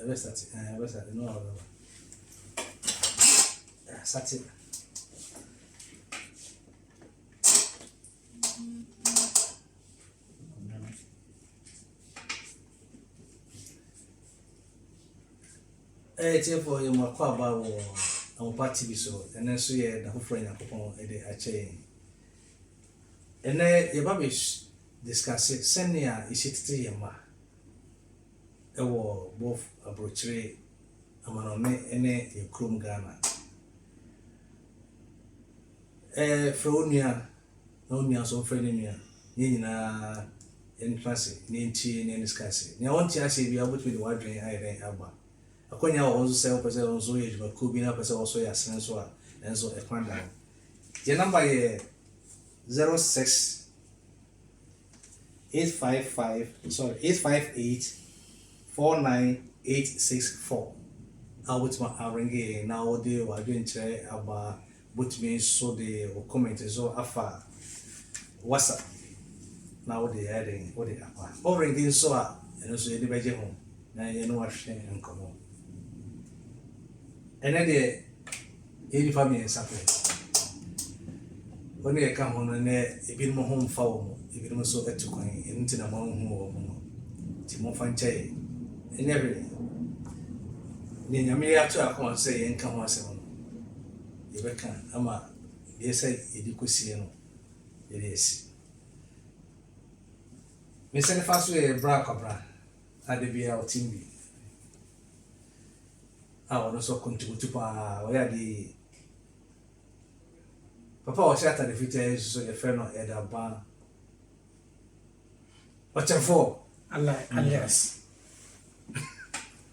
What's that? No, Sati. For you, my quaba or party so, and then so yeah, the whole friend upon a chain. And then your babish discuss it, send me a is it 3 years. Both a brochure, a man any a chrome Ghana. Fronia, no near so friendly, Nina, entrance, Ninchi, and discuss it. Now, once I say we are with the wandering I Abba. Akonya also sell person also age, but could be na person also ya senso a enso e kwanda. The number is 06 858 49864. I would my ringe now they were doing try about but me so they will comment so afa WhatsApp. Now they adding what they are. Or ringing so and also the beje home. Na you know what she and come on. And then the family is separate. When they come home and they be more home for if you so at to coin into the mountain home, Timon Fanche, and everything. Then you may have to come and say, and come once on. If I can, Ama, they say, Edicusino, it is. Miss and fast way, Bracabra, at the BL team. I will also contribute to where the Papa was at the footage, so your friend or Eda Bar. What's your for? Yes.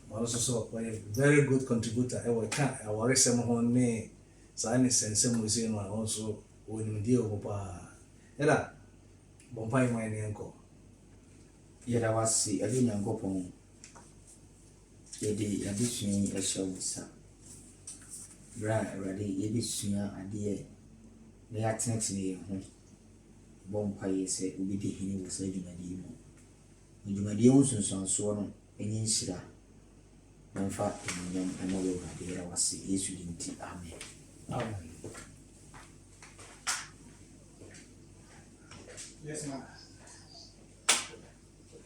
Also, so a very good contributor. I will can't. I worry some on me. Science and some museum also when deal with Eda Bombay, my uncle. Yet I was see a little go home. Yedi addition a show, sir. Bra ready, Yedi sooner a dear. They are next me home. Bompire said, will be the hinny was a Jumadimo. When Jumadio's son sworn, any shira. In fact, and all over the air was see issue in the army. Yes, ma'am.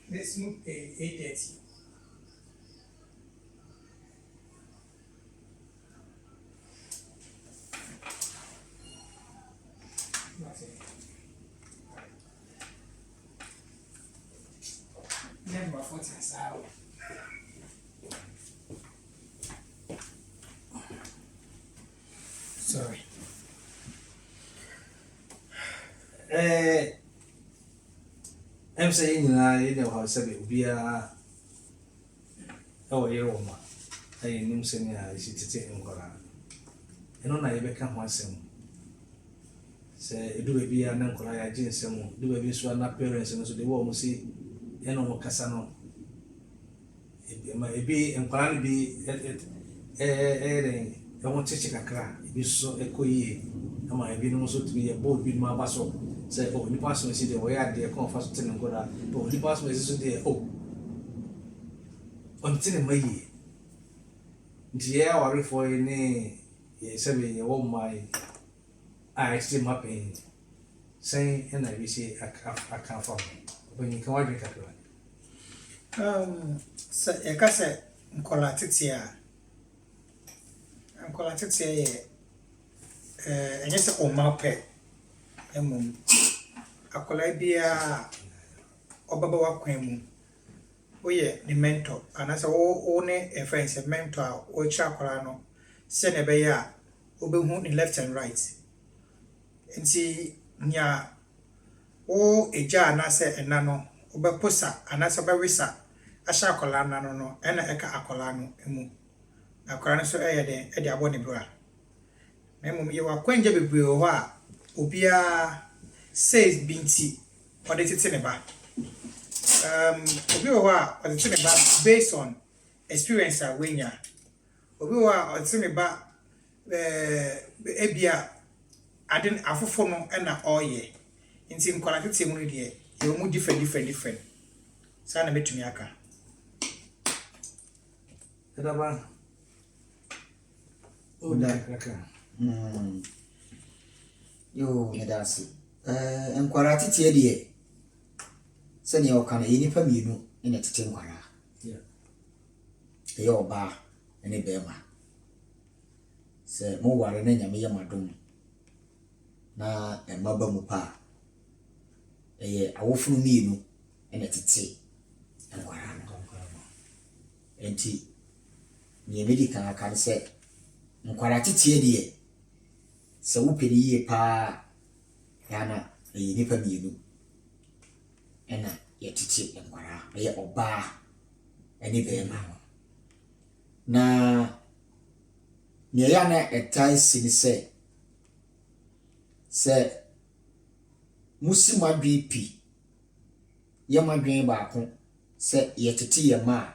Let's move 8:30. Never for out. Sorry. I'm saying, you know how said it be a year old man. I knew saying, I see to take him go around. And on I become once. Say, do a be an uncle, I didn't say, do a visual appearance, and so the woman see, and no Cassano. It may be and plan be I want to check a crack, it is so echo ye. Am I being also to be a boat with my vessel? Say, oh, the person see the way I dare come first to go out, but the person is there. Oh, until my ye. Dear, worry for a name, ye 7 year old my. I still mapping, saying, and I will say, I can't follow when you can drink at So, a cassette, Colatitia. And Colatitia, and yes, oh, my pet. A colabia Obawa Quemu. Oh, yeah, the mentor, and as a own a friend, a mentor, or chacolano, send a bear, Obehoon left and right. Nti nya o eja na se enano obeposa anasa bewisa ahya akola nano no ena eka akola no emu akola no so eyede e de abone bra na mum ye wakwanje bebre ho a obia says binti ode tete ne ba obi ho a ode tete ne ba based on experience a wenya obi ho a ode tete ne ba ebia aden afofo no na oye nti nkola tete mu de e mu different sa na metumi aka Edaba. Yo, medasi. Enkwara tete de se ne oka na yenipa mienu ene tete enkwara. Yeah. Eyo ba ene bema. Se mo ware na nyame yamadom. Na emaba mu pa. Eye awofunu mienu ene tete enkwara no. Enti ni medika kan se enkwara tete de se wo pedi ye pa yana yenipa mienu ena yetiti enkwara ye oba eni bema na ne yana etai sini se musima BP ye madwen ba ko se yetiti ye ma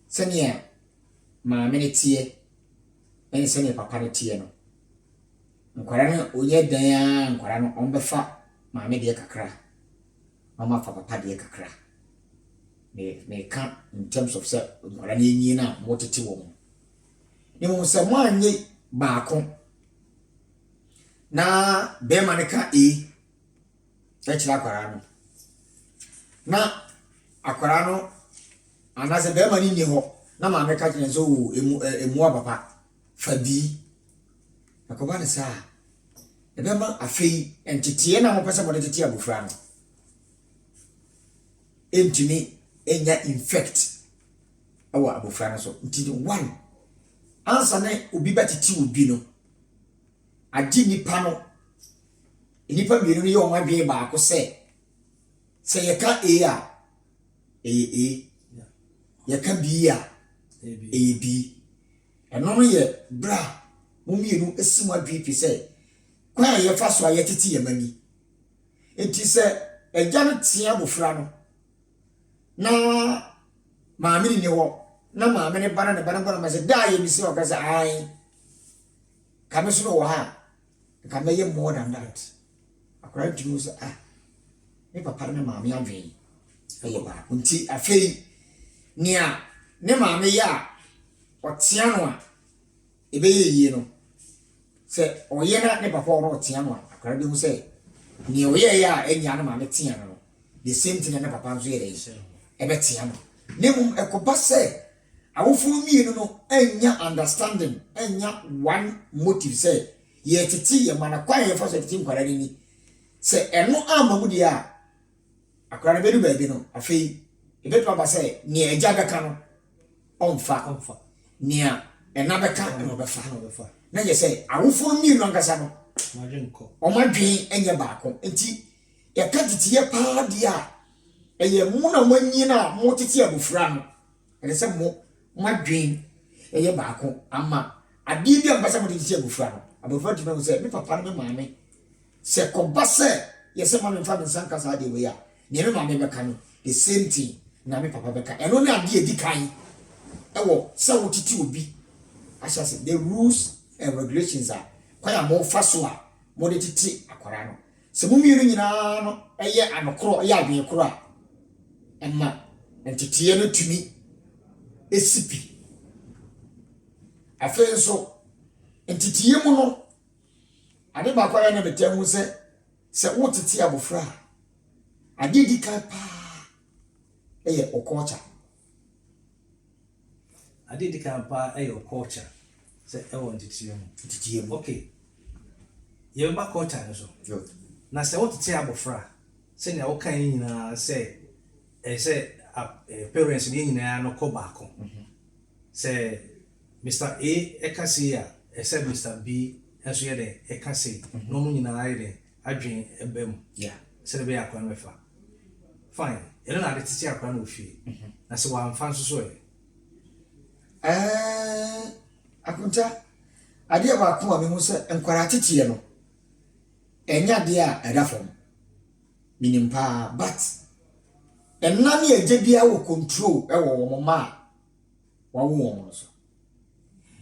se ne ma menete eni se ne papa ne tie no nkwara no oye dan nkwara no ombefa maame de kakra mama fa papa de kakra me kan in terms of say nkwara no enyi na motete wo mo ni mo se mo anye baako na be ma ne ka chira akwara no na akwara no anaze be ma ni ho na maame ka kine so emu papa fa bi akoba ne saa ebema afei entitiye na mo pesa mo de titi abufra no entimi enya infect awa abufra no so ntidi one ansa ne obi batiti obi no adi nipa no nipa mienu ne ye o madwe ba ko se yeka yeka B eno no ye bra mo mienu esimu adwe se kwa ye fa so ayetiti ye mani enti se eja no tia bofra no na maame ni ho na maame ne bana ma se da ye mi se o ka se ai kame so no ha kame ye more than that akora dinu se ne papa ne maame adwen aye ba nti afei nia ne maame ya o tia no a ebe ye no se oye na ne papa ono tia no akara bi hu se ni oye ya enya na ma me tia no the same thing na papa nso yere ebe tia no ne mum ekoba se awofuru mienu no enya understanding enya one motive se ye titi ye mana kwa ye fa so titi nkwara ni se eno amamu dia akara be du ba bi no afei ebe to ba se ni eja beka no onfa ni a ena beka no befa na je say awofo mi no nkasa no majenko o madwen enye baako enti ye ka titiye pa dia eye mu na manyi na mo titi abufra no ele se mo madwen eye baako ama adi bi ambasa mo titi abufra no abufra ti me say me papa no me maame se ko ba se ye se ma me fa me sanka sa de we ya ne me maame beka no the same thing na me papa beka eno na adi edi kan ewo se wo titi obi asha se the rules and regulations are kwaya mo fasoa mo de titi akwara no se mo mienu nyina no eye anokro eye adwen kro a emma entitiye no tumi esipi afen so entitiye mu no ade ba kwaya na betem se wo titi abofra ade di kan pa eye okocha ade di kan pa eye okocha se ewo ntitiye mu okay ye ba culture no so na se what tell abofra se na wo kan nyina se parents ni nyina no ko baako se Mr. A ekasi ya se Mr. B enso ye de ekasi no mu nyina aye de adwen ebem se be akwa mefa fine e na de titi akwa no ofie na se wa mfa nso so akunta ade ba ko me hu se enkwara titiye no enya de a edafom minimpa but enna ne eje bia wo control ewo wo ma wa wo wo so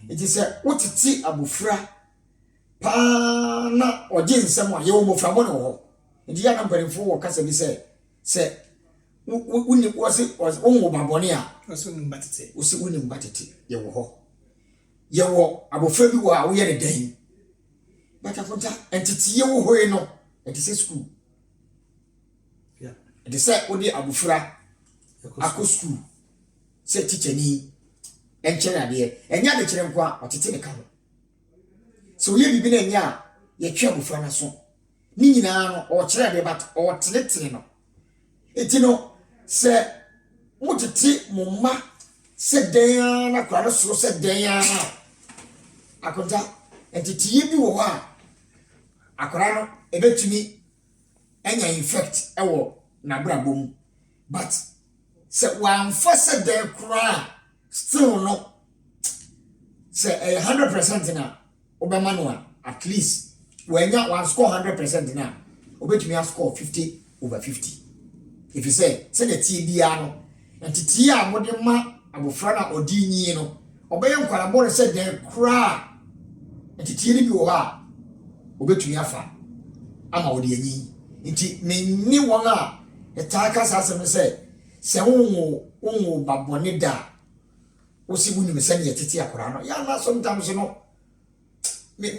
it is wotiti abofra pa na oje nsem a ye wo mofra mo ne wo ndi ya na mpanimfo wo kasa bi se wuni wose onwo babone a also no batete wosi wuni mbatete ye wo ho ye wo abofra bi wo a wo ye ne dan bata fonta entiti ye wo hoye no entise school yeah de say odi abofra akọ school say teacher ni enchere ade enya de kire nkwa otete ne ka ho so ye bibi na nya ye twa abofra na so ni nyina no o kire ade bat o tenetene no eti no se mutiti mumma se dan na kwa so se dan akonta entiti ye bi wo ha akora no ebetumi enya infect ewo na brabom but se wan fose de kra still no se 100% na obema no at least wenya wan score 100% na obetumi score 50/50 if you say the tie bia no entity a mode ma abofra na odi nyi no obeye nkwara bo se de kra entity ni bi wo ha obetumi afa ama odi anyi nti menni won a etaka sasem se wonwo babone da wosi bu nim se ne tete akora no ya na sometimes no me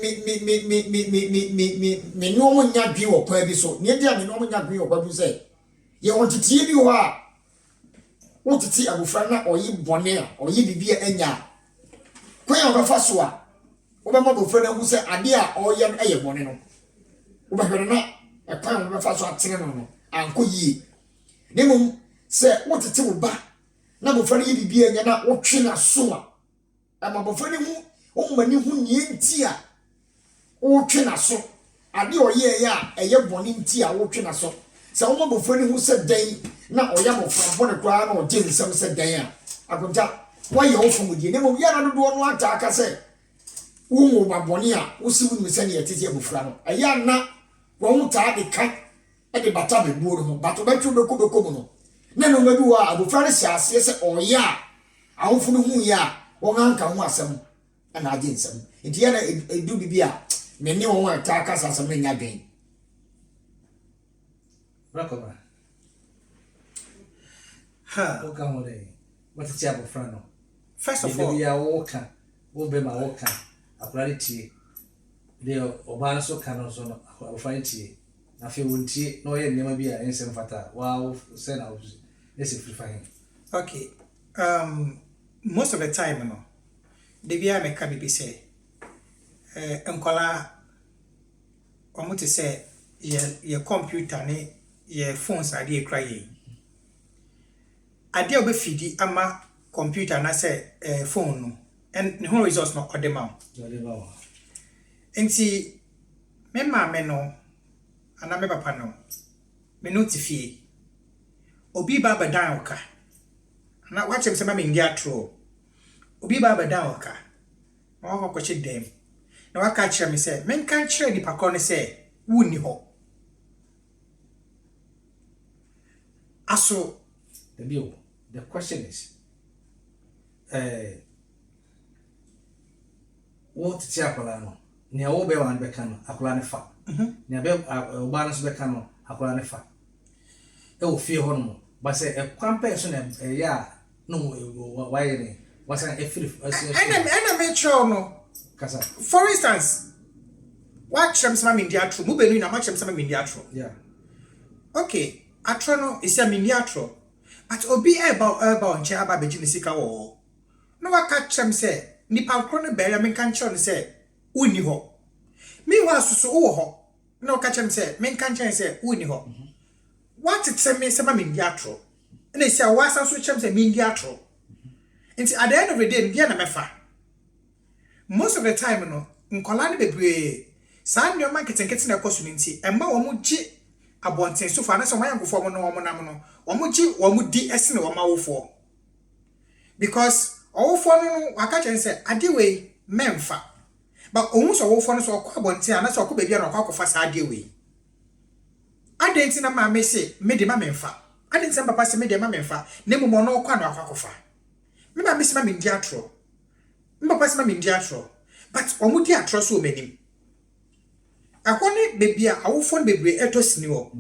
no mo nya dwi wo pa bi so ne dia me no mo nya dwi wo pa bi se ye won tete bi wo a wo tete abofra na oyi bone a oyi bibia anya kwen obafa so a wo be mo abofra na hu se ade a oye no eye bone no wo be hwere na e pan wo be fa so atene no anko yie nemu se wotete wo ba na abofra no ye bibia anya na wo twe na so a ama abofra no hu o mani hu nie nti a wo twe na so ade oye ya eye bone nti a wo twe na so se wo abofra no hu se dan na oya abofra bone kwa na o je nsem se dan a akonta wa ye wo fomu die nemu ya na do no ata aka se wo babone a wo si wu se ne yetete abofra no aya na wo hu ta de kan e de bata be buo no bato betwu beko mu no na no madu a abofra no siase se oya awofo no hu ya wo nganka hu asem na age nsem nti ya na edu bibia me ne wo ata aka sasem na nya dwen rakoma ha o ka mo de what ti abofra no first of all ya wo ka wo be ma wo ka akura ti de oba na so ka no so no abofra ti na fe wontie no ye nema bi a ensem fata wow say na yes free fine okay most of the time no the bia me ka bibi say enkola omo te say ye computer ne ye phones ade e kra ye ade obe fidi ama computer na say phone no and no results no odema enti me ma me no ana me papa no me notify obi ba badan oka na watchem se ma me ndia tro obi ba badan oka ma wa ko che dem na waka kire me se men kan kire di pakọ ne se wuni ho aso the question is what ti akola no ne wo be wan be kan akola ne fa ne be oba no so be kan no akola ne fa e wo fie ho no ba se e kwampe so na ya no wa ye ne wasa e free ana me tro no kasa for instance what chem sama mindia tro mu benu na ma chem sama mindia tro yeah okay atro no is a mindia tro but obi eba onche aba beji ne sika wo no waka chem se nipa kro ne beria men kan chon se uni ho mi wa susu wo ho no ka chem se men kan chen se uni ho what it say me sama mindia tro na sia wa san so chem se mindia tro nti at the end of the day dia na mefa most of the time no nkola ne bebre san nyo ma ketenkete na ekosu nti emma wo mu gi abonten so fa na so mayankofo mo no wo nam no wo mu gi wo mu di esene wo mawofo because owofo no waka chen se ade we memfa but ohun so owofo no so okọ abonten ana so okọ bebia na okọ akofa sa ade we ade nti na ma me se me de ma memfa ade nti papa se me de ma memfa na mu mo no okọ na okọ akofa me ba me se ma me ndi atro papa se ma me ndi atro but omu di atro so menim akoni bebia awofo bebre eto sini wo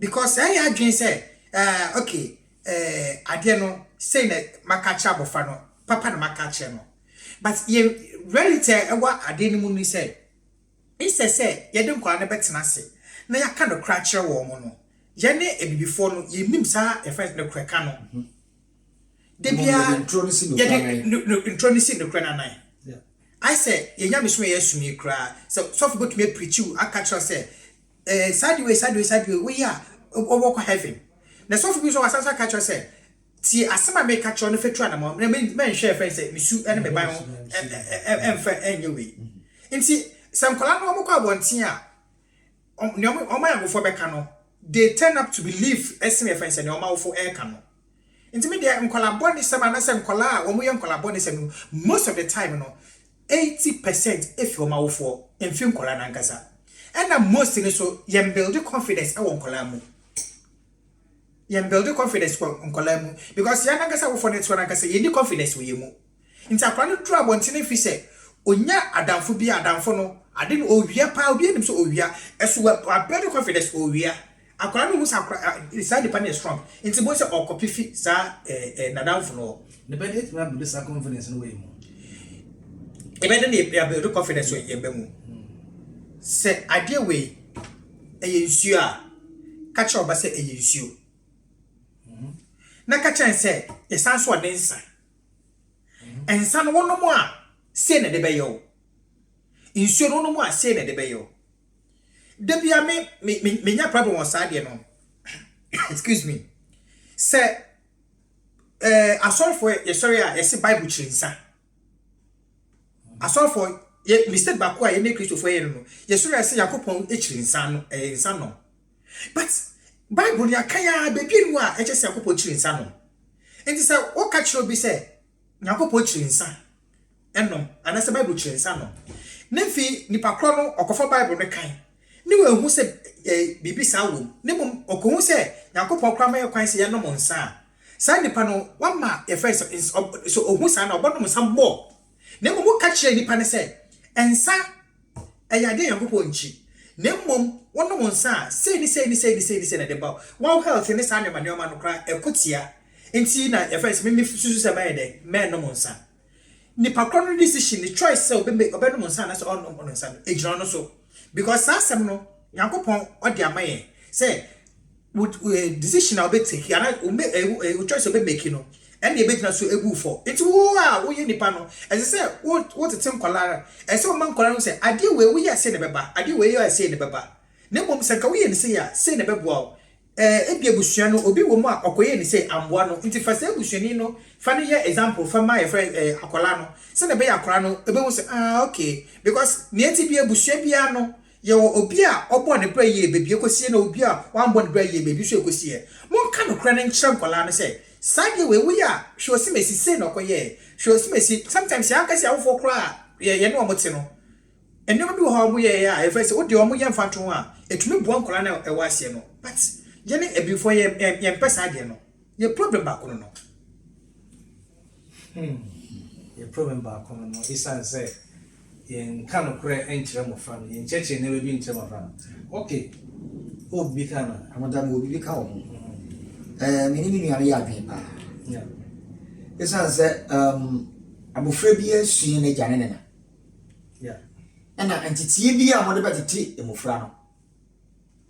because I adwen say Okay. Ade no say na makacha abofa no papa na makacha no. But ye reality ewa ade ni mu ni say ise say ye de nkwa na betena ase na ya ka no kra kire wo mo no ye ne ebibifo no ye nim sa e first na kra ka no de bia introduce no kra na nine. Yeah. I say ye nya me so ye sumi kra so for go to me preach you aka kire say sideways we ya over heaven. Na so for bi so asasa ka kire say ti asema me ka kire no fetua na mo men share friend say misu ene me ban ho emfa enyewe. Nti some kola no mo kwa bontin a omo ya gofo beka no they turn up to believe esme friends and omo wofo e ka no nti me dey nkola body sama na say nkola a omo ye nkola body say most of the time no 80% if omo wofo emfi nkola na nkasa and most ni so yem build confidence e won nkola mu yem build confidence ko nkola mu because ya na nkasa wofo ne to na nkasa ye ni confidence wo ye mu nti akwa no dru abontin fi say onya adamfo bi adamfo no ade no owia pa obi anim so owia eso build confidence owia akwa no musa sa dependent strong nti bo se okopifi sa nadamfo no The benefit we have this confidence no way mo. E be dey build confidence we ye be mu se ade we nsuo a kacha oba se nsuo na kacha se esanso odensa ensa no wono mo a se na de be yo insuo no mo a se na de be yo de bia me nya problem on side no excuse me say asolfo ye sorry a ye bible chirinsa asolfo ye mistake ba ko a ye ne Christopher ye no ye sorry say yakopon e chirinsa no nsa no but bible ya kan ya be bi nu a e che say yakopon chirinsa no enti say o ka chiro bi say yakopon chirinsa enom anase bible chirinsa no nemfi nipa kro no okofo bible no kan ni we hu se bibi sa wo ne mum okohu se yakopon kra ma ye kwan se ye no monsa sa nipa no wama e first so ohu sa na obono monsa mbo ne mum ka kire nipa ne se ensa eyade yakopon nchi ne mum wono monsa se ni na de ba one health ne sa ne ma no kra ekotia enti na e first me susu se ba ye de me no monsa nipa kro no decision the choice se obeno monsa na se on monsa ejiro no so because asem no yakopon odi amaye say would decision I be take and I choice be make no and e be na so ebu for it wo a wo ye nipa no as say what tem kolara e say o man kolara no say ade we ya say ne beba ade we ya say ne beba ne mom say ka we ye ne say ya say ne bebo ebi ebusua no obi wo mu a okoye ne say amboa no nti fa say ebusuani no fa ne ye example fa my friend akola no say ne be akola no ebe wo say okay because ne eti bi ebusua bia no ye obi a obo ne bra ye bebi ekosie na obi a wan bo ne bra ye bebi so ekosie mon ka no kra ne nkyere nkola no say sade we ya hwe osimesi say no koye hwe osimesi sometimes ya akasi awofo kra ye no omote no enno bi wo ha omo ye ya e fa say odi omo ye mfato a etumi bo nkola na e wasie no but ye ne ebifo ye mpesa de no ye problem ba kono no Ye problem ba kono no isan say yen kan okre enkyere mo fa no yen cheche ne we bi enkyere mo fa no okay obi kana amoda mo bi ka wo mini nua ya adwen pa yeah isan se abofra bi asue ne jane ne na yeah na antitie bi a mo de betete emofra no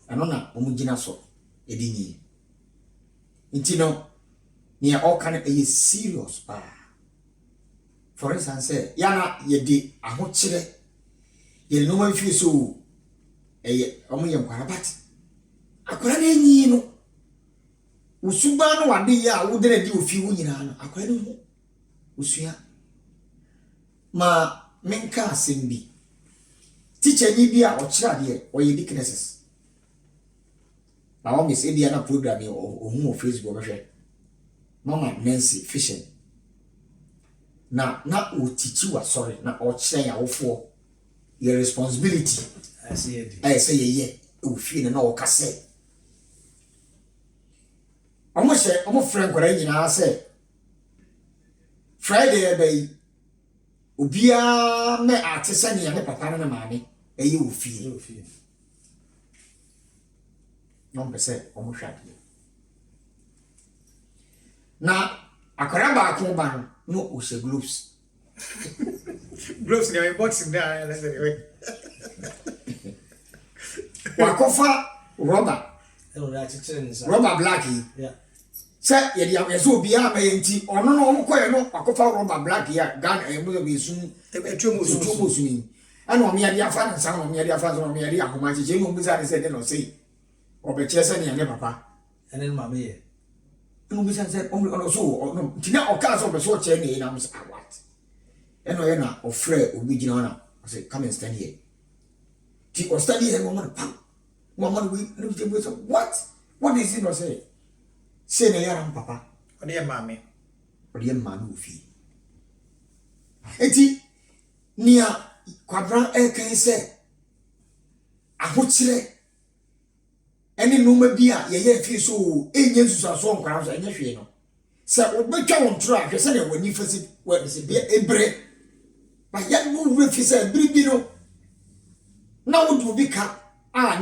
ano na omugina so edinyi nti no ne all kan e serious pa for instance yana yedi ahokyere ye no man fi so omo ye kwara but akwara na enyi no usuba no wade ya wo de di ofi wo nyina no akwara no usua ma menka asembi teacher ni bi a o kira de o ye weaknesses na o mi se bia na program e o hu o Facebook behwe mama Nancy Fisher na o teach wa sorry na o kira ya wofo your responsibility I see it I say ye o fi na o kase omo friend kwara nyina say Friday bay obia me atese ne papa na maame eye o fi no be say omo hwade na akwara ba ko ba no o she gloves gloves ni boxing na na say wa kofa rubber rubber black yeah say ye dia ye so bia ma ye nti ono no o koye no akofa rubber black ya gan e mo be sun etuomo ni ana o me dia fa na san o me dia fa so o me dia akoma che no bisa de say de no say obe che say ne papa ene ma me ye no bisa say ono so no tina o ka so be so che ne na mo say what eno ye na o frɛ obi gina na I say come and stand here ti o study here woman pam woman we no be say what is it no say na yara papa o de maame ofi eti nia kwadran kan say ahokyere ene noma bi a ye fi so enye nsusu so nkwara so enye hwe no say obetwa won tro ahwe say na wani fasi we say be ebre ba ya no we fi say biribi no na wodu bi ka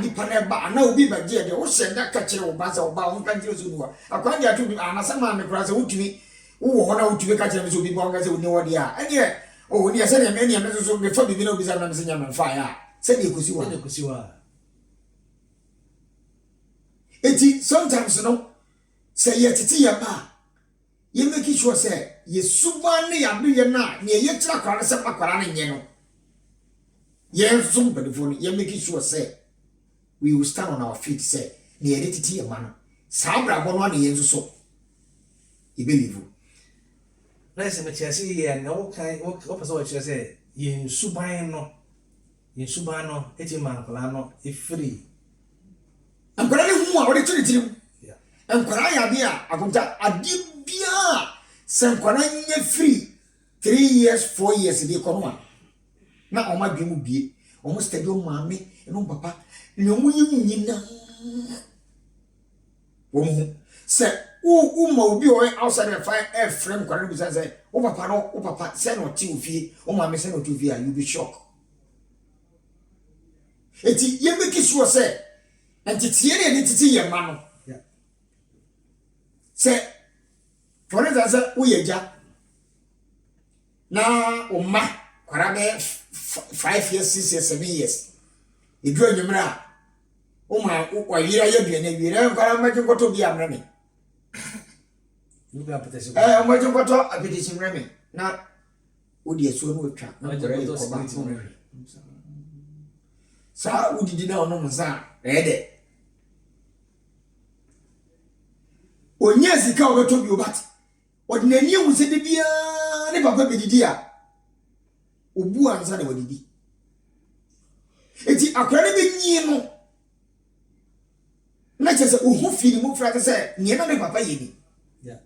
nipa na ba na obi ba je de wo hyenda ka kire wo ba say wo ba wo kan kire so nuwa akwa dia to bi anasa ma me kura say wutumi wo ho na wutumi ka kire me so bi ba nga say woni wo dia ene o woni say na me ne me so me fa bi na obi say na me say nya me fa ya say de kusi wa eti sometimes no say ye titi ya ba ye make sure say ye suba ne ya be ye na ne ye tira kwara say makwara ne nye no ye zum bedefo ye make sure say we will stand on our feet say ne ye titi ya ma no sa bra bo no ne ye so ye believe na se me tiasi ye na wo kan wo pese wo chere say ye suban no eti man kwala no e free ankwara ne hu a wo de tiri yeah ankwara ya bi a akunta adibia sankwara nye free 3 years 4 years de kono na o ma dwemu bie o mo stadium maame no papa ne mo nyina wo mo se u ma obi o outside the fire friend kwara bi say o papa say no ti ofie o maame say no ti ofie you be shocked eti ye make sure say entitie ne titi ye ma no yeah say for instance uyeja na umma kwara be 5 years 6 years 7 years idro nyumra umma wa yira ye bi na yira kwara ma jinkoto bi amrame nuka apetesi ma jinkoto apetesi mrame na odi esuo no otwa na kwara ko ba sa udidi na ono nsa ede onye zika obeto bi obati odinani ewuse de bia ne papa bedidi a obu ansa na wadidi eti akwara ne benyi no na chese ohu fili mu fra se nie na ne papa yeni yeah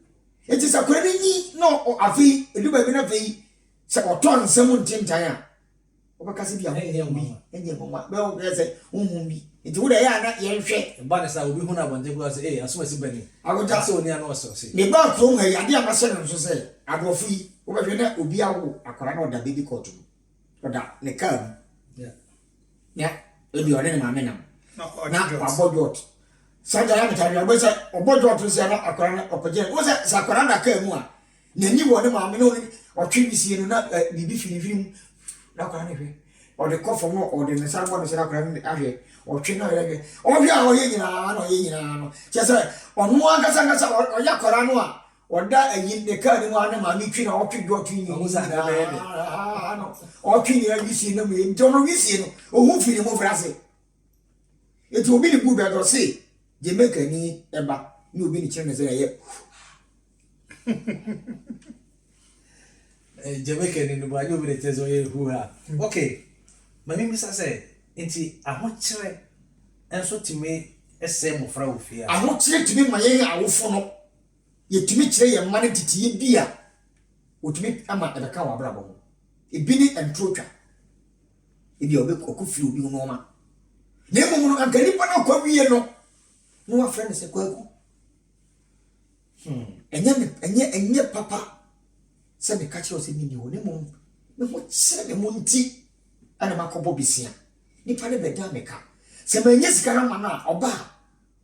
eti sakwara ne nyi no afi eduba bi na fei se oton nsem ntintan a obakase bia enye mama be o gese ohun bi eti wo de ya na ye hwe ba ne sa obi hu na bonje go say asomasi bani agoja so oni ana so say ne ba kro ha ya de amase no so say adofu yi wo be hwe na obi awo akwara na oda baby court oda ne kam ya ebi one ne maame na abodot saja ya metaria bo say obodot so na akwara na opoje wo say sakwara na ka mu a nani wo ne maame no otwe bisie no na bibi finifirim na akwara ne hwe ode kofo no ode ne sarbo no sira akwara ne ahwe otwe na yege ohwe a oye nyina no chese onu agasa oya akwara no a oda ayi ne ka ni wa ne maame twi na otwe do twi ni omusa na be no otwe ni abisi na mu ntono bisi no ohu firi mu frase eti obi ni bu be do se je meka ni eba ni obi ni kire ne se ye Jamaica ni bo ajo bi tezo ye hu ha okay mami mi sa say enti ahokyere enso timi ese mo fra ofi a ahokyere timi maye awofo no ye timi kire ye mane titiye bia otimi ama ebeka wa brabo ho ebi ni entrotwa ebi obi okufiri obi no ma na emu no ankani pa na kwa wiye no no wa friend se kwaku enye papa se me ka kire o se mi ni wo ne mo me ho kire me mo nti ana makobo bisia nipa ne beda meka se manye sikara ma na oba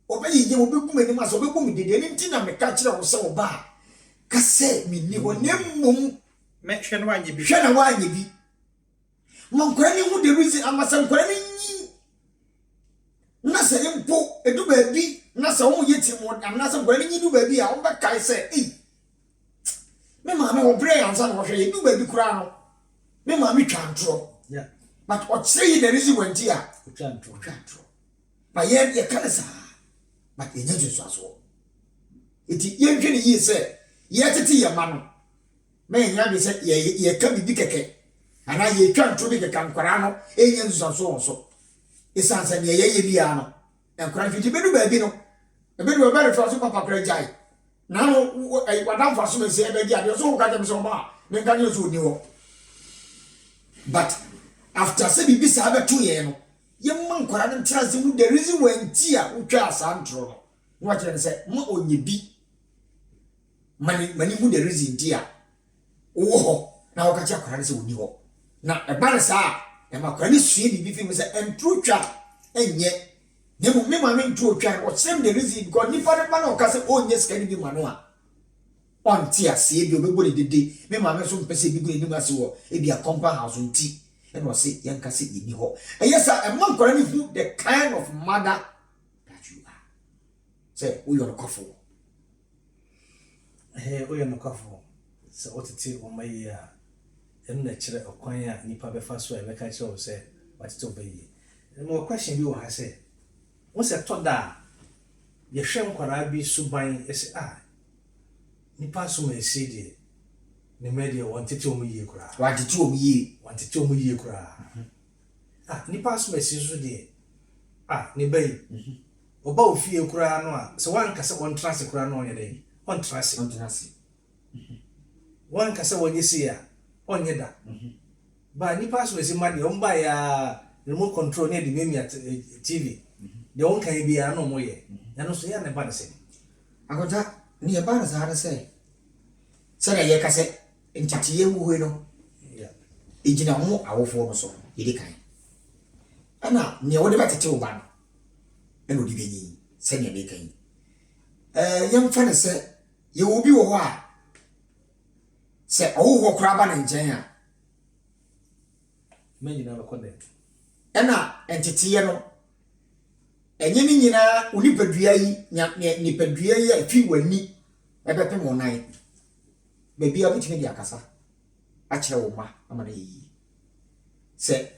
obayi ye obekum ani ma so obekum dede ni nti na meka kire wo se oba kase minni ho nemmom me hwe no anye bi hwe na wanye bi mankora ni hu the reason amasankora ni nyi na se empo edu ba bi na se wo yeti mo na se nkora ni nyi du ba bi a wo ba kai se me ma me obre ansa na wo hwe edu ba bi kura no me ma me twantro yeah but what say the reason when tia twantro but ye kanasa but enye jesu aso eti ye hwe ni yi se ye tete ye ma no me nya bi se ye ka bibi keke ana ye twantro bi keke nkora no enye jesu so isansa ne ye bia no nkora fiti bedu ba bi no ebedu ba re so papa kra jai na no wadam fa so me se be dia de so ka dem so ma me ka ni so ni ho but after say bibi sa be to ye no ye man nkora no transe mu the reason when tia utwa asantro no wa kire se ma onye bi mani mu the reason tia wo ho na wo ka tia nkora se oni ho na e ba sa e ma kwani sue bibi fi mu se entro twa enye nemu me ma me ntro twa o sem the reason because ni fa na o ka se onye skani bi ma no a on tia se bi obebo de de me ma me so mpese bi go ni ma se wo e bi a compound house nti and was say young Cassie in you. And yes, I'm not going to the kind of mother that you are. Say, we are a coffee. Hey, we are no coffee. So, what it is on my nature of Quanya, Nipa Befas, like I show say, what to be. The more question you have said. Once I thought that your shame could I be subbing as Nipa so may see the media wanted to me cry. Wanted to me cry. Nipa so may see so dear. Ni bay. About fear cry no, so one cassa one transit cry no your day. One transit. One cassa when you see her on your da. But Nipa so is money on by remote control near the meme at TV. The one can be a no more. And also, yeah, never say. I got that near Barnes, how to say. Say, yeah, cassette. Entitie wo no yeah ejina ho awofo no so yedi kan ana ne wo de batete wo ba no eno di benyi se ne be kan yam fa ne se ye wo bi wo ho a se awofo kura ba na njen a menyi na ba de ana entitie no enye ni nyina unipadua yi nipadua yi afi wani ebepe mo nan baby a bitimi di akasa a kire wo ma amana yi se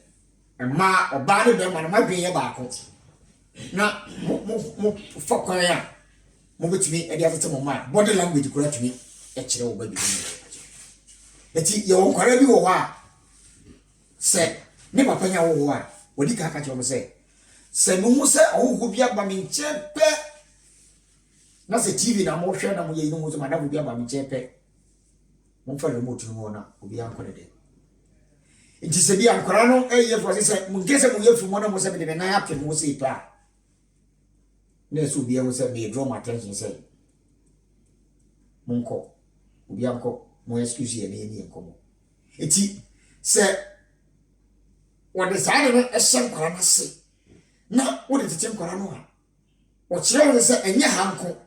ma oba ne be ma na madwen ye ba ko na mo fokon ya mo bitimi e di afete mo ma body language kura tumi e kire wo ba bi ni eti ye won kwara bi wo ho a se ne papa nya wo ho a wodi ka kire wo se no mu se owo bi aba mi nchepe na se TV na mo hwe na mo ye no so madam bi aba mi nchepe mon fa remote no na obi ankore de nti se bi ankora no eye fo se mun gese mun yefu mo na mo se be de na ya pe mo se pa na so bi e mo se me draw my attention say mun ko obi anko mo excuse ye na ye ni enkomo eti se what the side of a shem kwara na se na wo de tete kwara no a o kire wo se enye hanko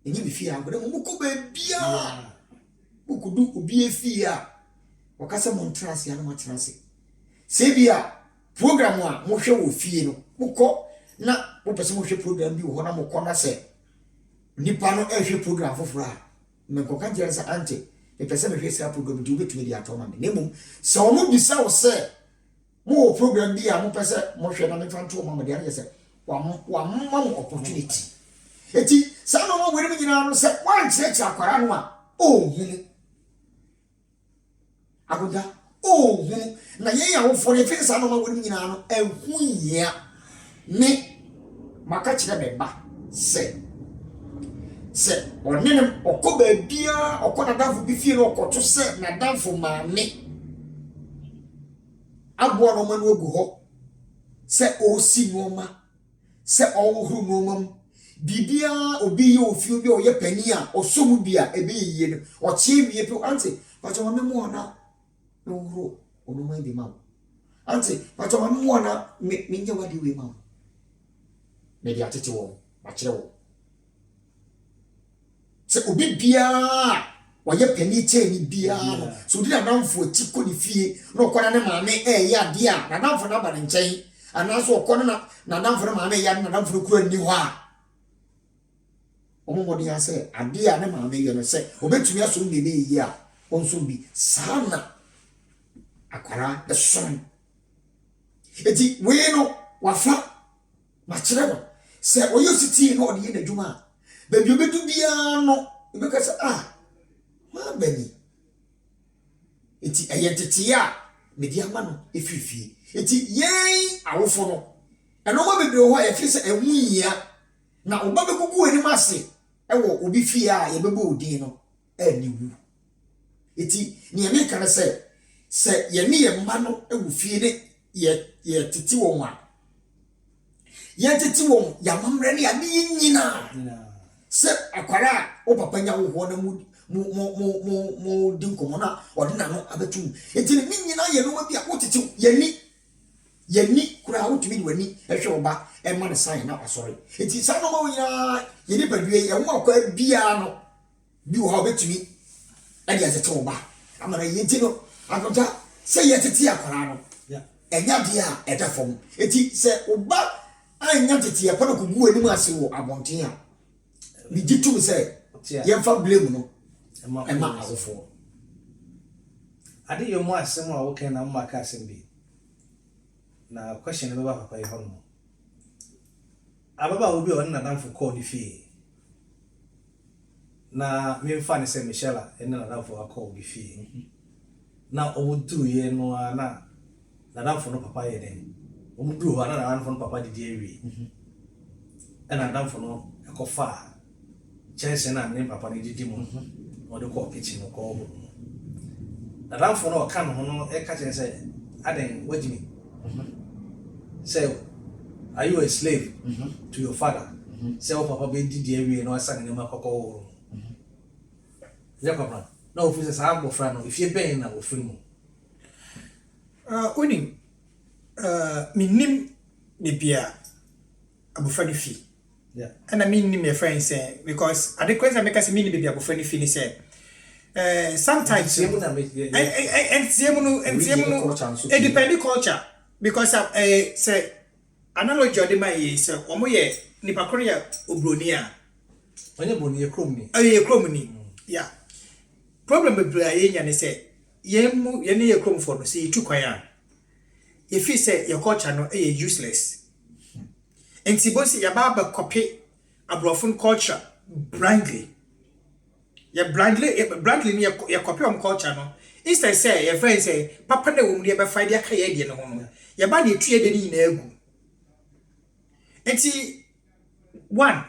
enye bi fi hanko de mo ko ba bia ukudu obi efi a wakasa mo ntrase ya na matrase se bia program a mo hwe wo fie no mokọ na mo pese mo hwe program bi wo na mo kọ na se nipa no ehwe program foforo a me ko ka jere sa ante e pese me hwe sa program bi obetumi di atoma me nemu se o mo bisa wo se mo program bi a mo pese mo hwe na me fanto mo de ya se wa mo opportunity eti sa no mo were mi nyina no se wan church akwara no a hunu agoda hunu na ye ya wo for ye fe sa no mo were mi nyina no ehu ya me maka kire be ba se onene okoba bia okona danfo bi fie no okoto se na danfo maame abo no ma no agu ho se o si no ma se o huru no ma bibia obi ye ofie obi o ye pani a osomu bia ebe yiye no o chie wie pe ante pacho ma memo na no huru onu ma bi ma ante pacho ma memo na me nje wadi we ma me dia tete wo ma kire wo se obi bia waye peni che ni bia no so di nanamfo chiko ni fie no kwana ne maame ya de a nanamfo na ba ne nchen anaso okọ na nanamfo na maame ya nanamfo kura ni ho a omomodi ya se ade a ne maame ye no se obetumi aso ne ne yi a onso bi sana akwara de son eti we no wafa ma kire no se oyo siti no odi na djuma ba bi obedu bia no ebeka se ma bani eti ayentete ya me di ama no efifie eti yen awofo no eno ma bebre ho ya fi se ehuyia na oba bekugu ani mase ewo obi fie a ye bebo odin no aniwu eti ne me kan se ye ne ye mba no ewu fie ne ye titi won a ye titi won ya mamre ne ya ni nyina se akwara o papa nya wo na mu dinkomo na odina no abetu eti ni nyina ye no ma bia wo titi ye ni kura wo tumi ni wani ehwe oba e ma ne sign na asori eti sa no ma wo nyina ye ni badue ye wo akwa bia no bi wo ha obetumi e dia tete oba amara ye ti no akonta se ye tete akwara no enya dia e da fom eti se oba anya tete ye pono kugu ani mu ase wo abonten a bi jitu se ye fa blame no ema awofo ade yo mo asem a wo ken na mo aka asem bi na question be ba papa yi hono ababa obi on na danfo call ni fie na me fa ne se Michelle na danfo call bi fie na o duru ye no na danfo no papa ye den o duru ho na danfo no papa didi ewi na danfo no ekofa chese na ne papa ne didi mo o de call kitchen no call bo na danfo no ka no no e ka chese aden wajimi say are you a slave to your father say o papa be didi ewi no asan ne makoko ya papa na office sa agbo fra no if you ben na ofri mu oni minim ne bia abofra ne fi and minim me friend say because at the question make us minim bia abofra ne fi ni say sometimes and it depend culture because say analogy of the my say omo ye nipa koro ya obroni a onye broni ye krom ni ye krom ni yeah problem be bra ye nya ne say ye ne ye krom for no say tu kwan a ye fi say your culture no useless enti bosi ya ba copy abrofun culture blindly ni ye copy on culture no instead say your friend say papa na wo mu ye be find ya ka ye de no ho no ye ba na etuye de ni na agu enti one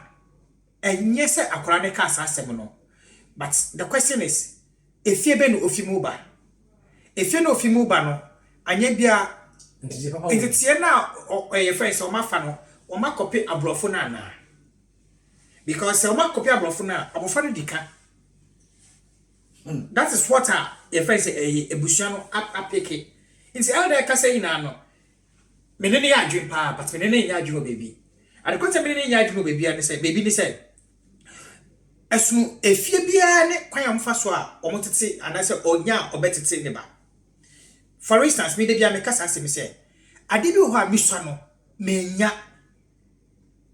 enye say akora ne ka asem no but the question is efie be no ofimu ba efie no ofimu ba no anya bia enti na your friend say o ma fa no o ma copy abrofo na na because o ma copy abrofo na abofo no dika that is what your friend say ebusia no apeke inti elder ka say ina no menene ya adwen pa but menene ya adwen baby and the menene ya adwen baby and say baby ni say esu efie bia ne kwan amfa so a omotete anase onya obetete ne ba for instance me de bia me kasa se me say ade bi ho a miswa no menya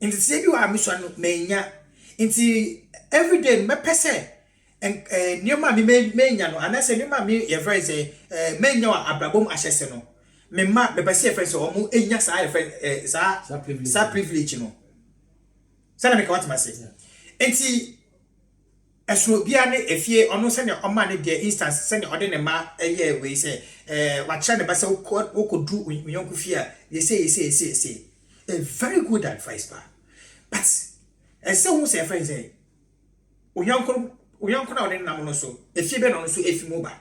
inti se bi ho a miswa no menya inti everyday me pese nioma mi menya no anase nioma mi your friend say menya wa abrabom ahyese no me ma be pese your friend say omo enya sa your friend sa privilege no sana me ka wat ma say enti esu bia ne efie ono se ne oma ne de instance se ne ode ne ma eye we say wa cha ne ba se wokodu unyonku fie a ye say a very good advice but say who say friend say unyonku na ode nam no so efie be no so efimu ba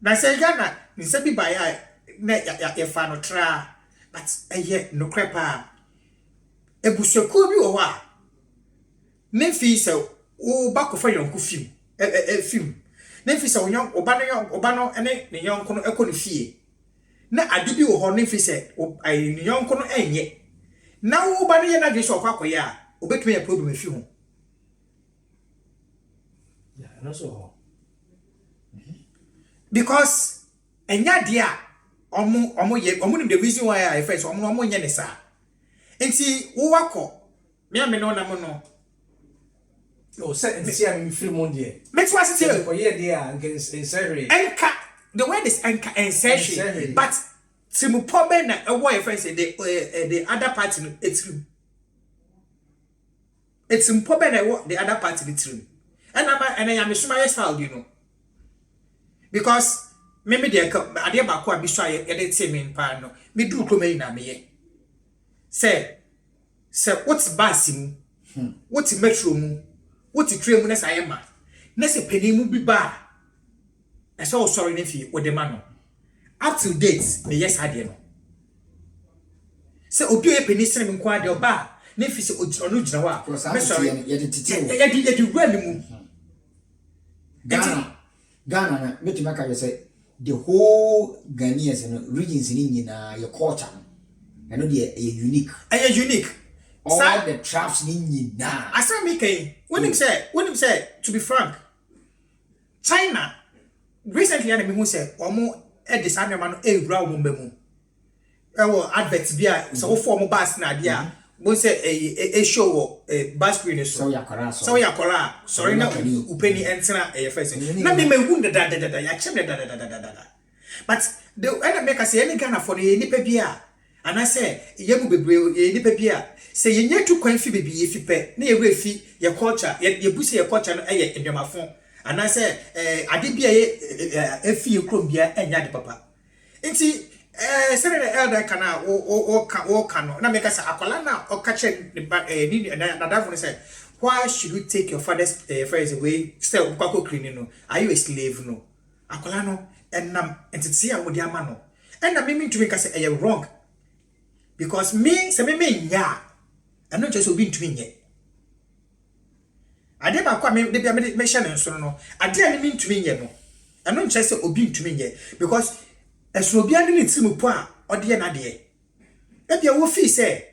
na say gana ni se bi ba ya na ya fa no tra but eye no krepa ebusoku bi wo wa Memfi se o ba ko fa yonku film film Memfi se onyon oba no ene ne yonko no ekọ ne fie na ade bi wo ho ne fi se ne yonko no enye na wo ba ne ye na dwe so kwa koya obetumi ya problem fi ho And also, because enya dia omo the reason why I first omo nya ne sa enti wo wako me am no na mo no oh, set and see I'm free money. make was it Oh, yeah, dear, against insertion. enka the word is enka insertion but timu pobe na ewo your friends the other party no etrim it's impobe na ewo the other party the trim and I am suma style you know because maybe the ade ba ko abi so aye de tie me mpa no me du kro mai na me ye say what's bus mu what's metro mu what's train mu na say ma na say pani mu bi ba e so sorry na fi wo de ma no up to date me yes ade no say obi e pani sene me nko ade oba na fi say onu gina wa me sorry ye de titi ye di run mu Ghana na metima ka say the whole Ghanaians and regions in India your culture and they are unique. Are unique? All the traps in India. I saw me when him say to be frank, China recently had me who said omo e design man e wura wo mbemu. E adverts bia so form bus na dia mo say e show bus screen so yakora sorry na upeni entena e first na me hu da ya chem da but the end make us any Ghana for the nipa bia and I say yemu bebre nipa bia say ye nyetu kwan fi bebi ye fi pe na ye refi ye culture ye busi ye culture no e ndwamafo and I say ade bia ye efi ye krom bia enya de papa nti sere the elder kana o kano na make us akwala na o kache ni na davon say why should you take your father's friends away still kwako cleaning no are you a slave no akwala no enam entity amodi ama no enna me to make us say wrong because me say me nya and not just obi ntumi nye ade ba kwa me de bia me hye ne nso no ade a me ntumi nye no and not just say obi ntumi nye because eso obi ade ne timu po a ode ye na de e bia wo fi say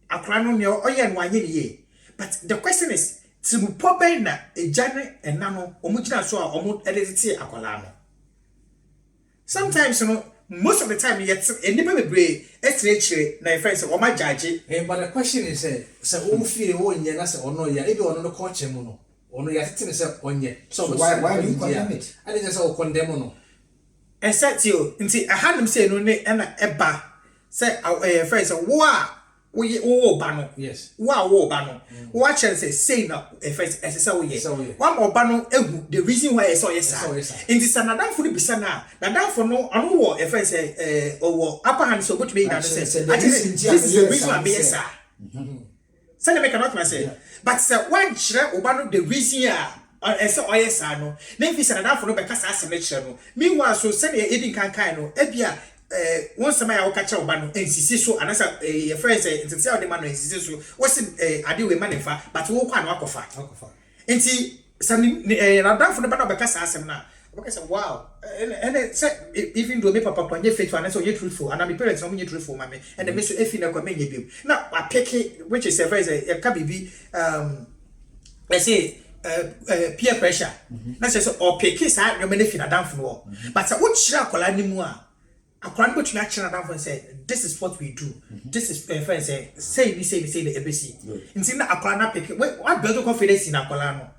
akra no ne oye no anye ne ye but the question is timu po ben na ejane enna no omugina so a omo edit akwala no sometimes you know most of the time yet enipa bebre estrechire na friends o ma judge but the question is say who feel wo nye na say ono ya e be ono no culture mu no ono ya tete say onye so why you condemn it I just say condemn no except you nti ahanum say no ne na eba say friends wo ba no yes wo ba no wo chance say na friends say wo ye one oba no egu the reason why so yes nti sanadam fu bisa na nadam fu no anu wo friends owo upper hand so but me na say this is the reason why yes say na make not say but say one chire oba no the reason say yes no na fi sanadam fu no be kasa asem chire no meanwhile so say na edin kan no ebia one sama ya waka cha oba no ensisi so anasa your friends ntete ya de ma no ensisi so wose ade we ma ne fa but wo kwa no akofa enti sani radafo ne ba no be kasa asem na okay say wow and say even though me papa kwanye faithful and so you truthful and my parents no me truthful mama and me so efi na kwa me nye biem na I pick which is a friends ka bibi let's say peer pressure na say so or pick sa no me ne fi na damfo no but say wo chira akola ni mu a akwara no tumi action down for say this is what we do this is friends say the ABC nti na akwara na pick what build confidence in akwara no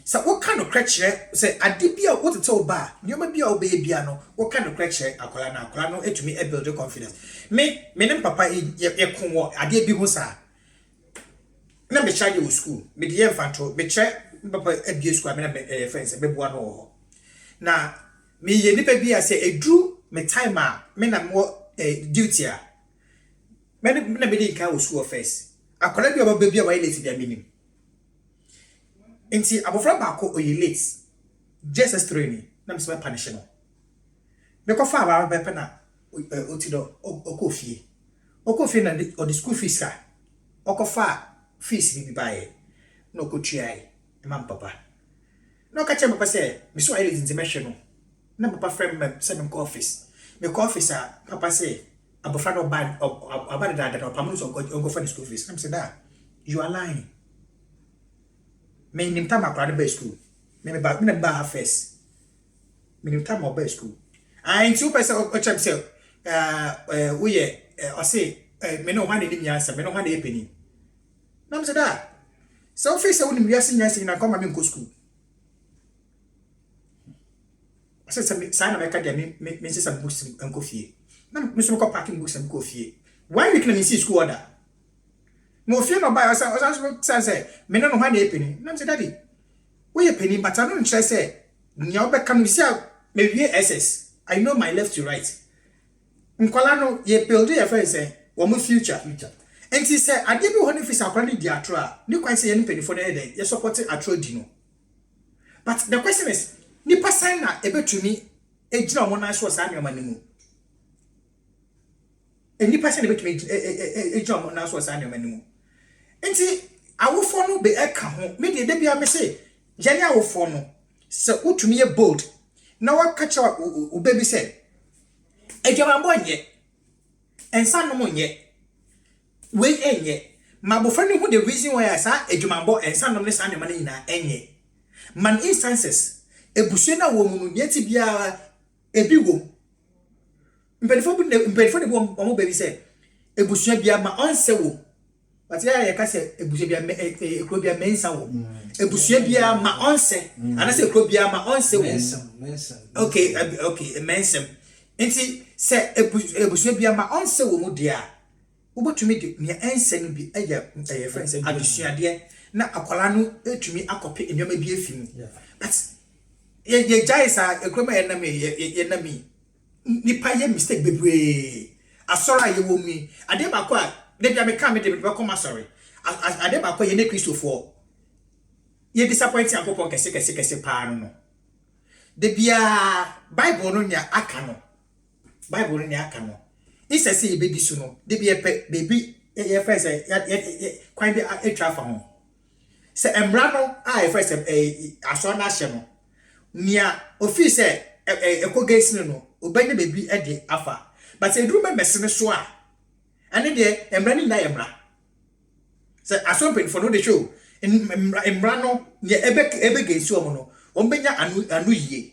so what kind of crutch say adibia what to tell ba nyoma bia obey bia no what kind of crutch akwara no etumi build confidence me nem papa ye konwo ade bi ho sa na me charge you school me dey infanto me che papa abie school me na friends be boa no ho na me ye nipa bia say edru me time me na mo duty a me na me dey ka school first akola bi oba bia wa late dia minim enti abofra ba ko oyi late just training na me se punish no me ko fa ba pe na otido okofie na o the school fees ka okofa fees bi bae no ko tuai mam papa no ka che papa say me so late nti me hwe no na papa friend me say me office papa say abofra no bad about that papa so go for the school fees I'm say that you are lying me nim time akra the school me ba first me time of school and 2% of chap say we or say me no one in answer me no one e penny nam say that so face woni mi yasi nyansi na come me go school say say na me ka dia me say some books enko fie na me so ko packing books enko fie 1 week na me see school order mo fie no buy say me no one e penny nam say daddy we e penny but I don't try say nya obeka no see me wie SS I know my left to right nkwala no ye build your friend say wo mo future and he said ade bi ho ne fisa akwa ne di atro a ni kwan say ye ne penny for na dey ye support atro di no but the question is ni person na ebetumi ejina mo na so sa anoma ne mu ni person na ebetumi ejina mo na so sa anoma ne mu enti awofo no be eka ho me de bia me say jani awofo no se utumi ye bold na wakacha o baby say ejama mbonye ensa no monye we enye mabofra no hu the reason why asa ejuma mbo ensa no ne sa ne man nyina enye man instances ebusue na wo mu yeti bia ebi wo mpelifo de bo mo baby say ebusue bia ma onse wo but ya ka say ebusue bia ekro bia mensa wo ebusue bia ma onse ana say ekro bia ma onse wo okay mensa enti say ebusue bia ma onse wo mu dia ubotumi de ne ense no bi eye friends adusuade na akwala no etumi akope enyoma bi afi mu but ye jaisa ekroma ye na mi nipa ye mistake bebre asora ye wo mi ade ba ko a de bia me ka me de be come sorry ade ba ko ye ne Christopher ye disappoint akopon kese pa no de bia bible no nya aka no isa say be disu no de bia pe baby ye first kwan bi atwa fa ho se emra no a ye first aso na hye no nia ofi se ekogesi no obanye baby e de afa but say drum mesene so a ane de emra ni na emra se aso pen for no de show emra no ye ebe gesi o mo no ombenya anu yie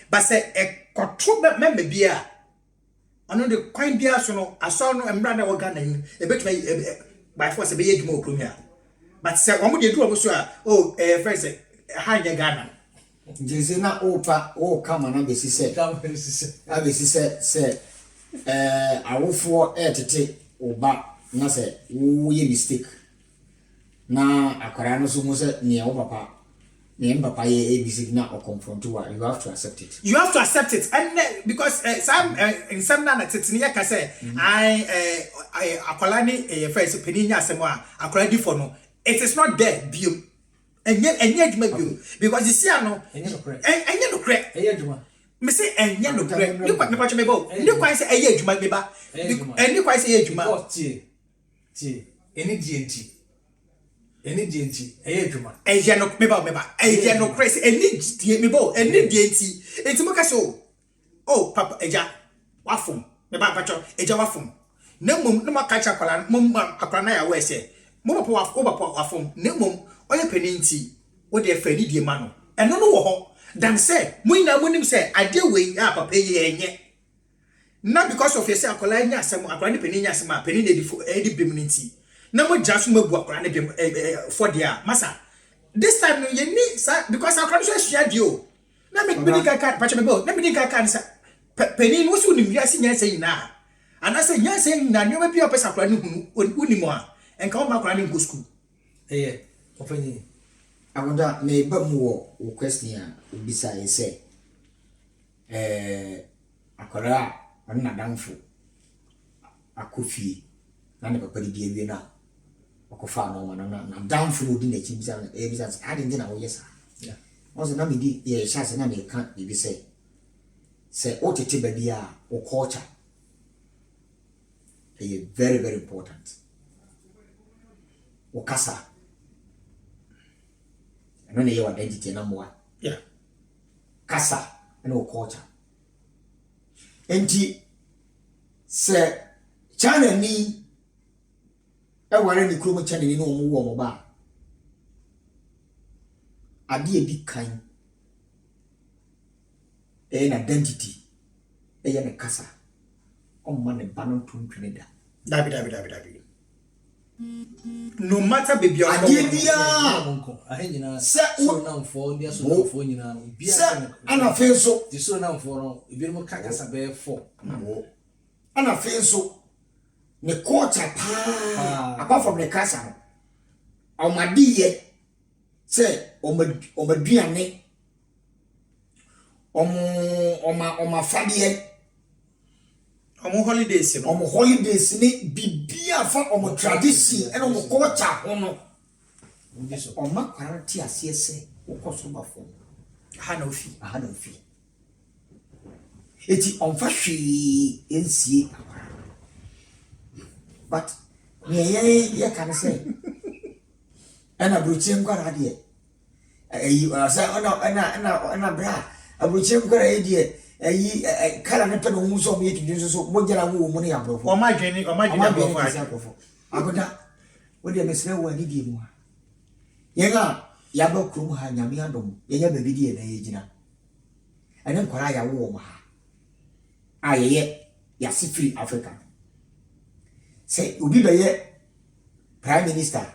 but say ekoto membe bia ano de kwan bia so no aso no emra na woga na yin ebetuma by force be yeduma okromia but say omo de du omo so a friends ha nya Ghana Jese na opa o kama na besi se abesi se awofo etete oba na se wo ye mistake na akwara no so mo se ne wo papa ye ABC na o confront you have to accept it and because some in some na tetini ya ka say I akwala ni first peninya asemo a akwala di for no it is not there bio enye djuma bio because you see ano enye no kre me say enye no kre ni kwa me bo ni kwa say enye djuma me ba ni kwa say enye djuma tie eni dienti eye djuma enye no me ba enye no kre say eni die me bo eni dienti enti mo ka so papa eja wafum me ba pacho eja wafum na mum na makacha kwala mum akwala na ya we say mo papa wafum na mum oye peninti wo de fani die ma no eno no wo ho dan say muina munim say ade we papa ye enye na because of say akwala nya asem akwala ni penin nya asem a penin edi beminti na mo jasu mabu akwala ne bem for dia masa this time no ye ni because akwala so hia dio na me bi kaka pacha me bo na me kaka nsa penin wo su ni wiase nya say na ana say nya say na nyo bi opesa akwala ni hunu unimo a enka o ma akwala ni go school Opinion. I wonder me but more question bisa say akora na danfo akofi na ne papa di ewie na okofa no na danfo no di na chi bisa bisa ade ndi na wo yesa yeah also na me di ye chance na me kan bi say o tete ba dia o culture is very very important o kasa no ne your identity number 1 yeah kasa no culture enti se chana ni ware ni kromo chana ni no mo wo mo ba ade edi kan an identity a kasa on man and banon to Trinidad. Dabi. No matter baby, I did so now for the so for you know, and I feel so. The so now for if you don't catch a bear for. And I feel so. The quarter apart from the casa. On my dear, say, on my dear name. On my family. On holidays, ni bibia fa on tradition and on culture hono. On my quarantine say, o koso bafo. Hanofi. Eti on fa hwe ensie. But ye can say. And a bruchim got idea. You are say ana bra. A bruchim got idea. Kala ne peno mu so me tudin so mo jara wo mu ne abrofo o ma dwene abrofo agoda wo de mesre wo ani die mu ha ye ga ya ba krum ha nyame adom ye nya ba bidie na ye gina ene nkwara ya wo mo ha ayeye ya sifiri Africa say obi be ye prime minister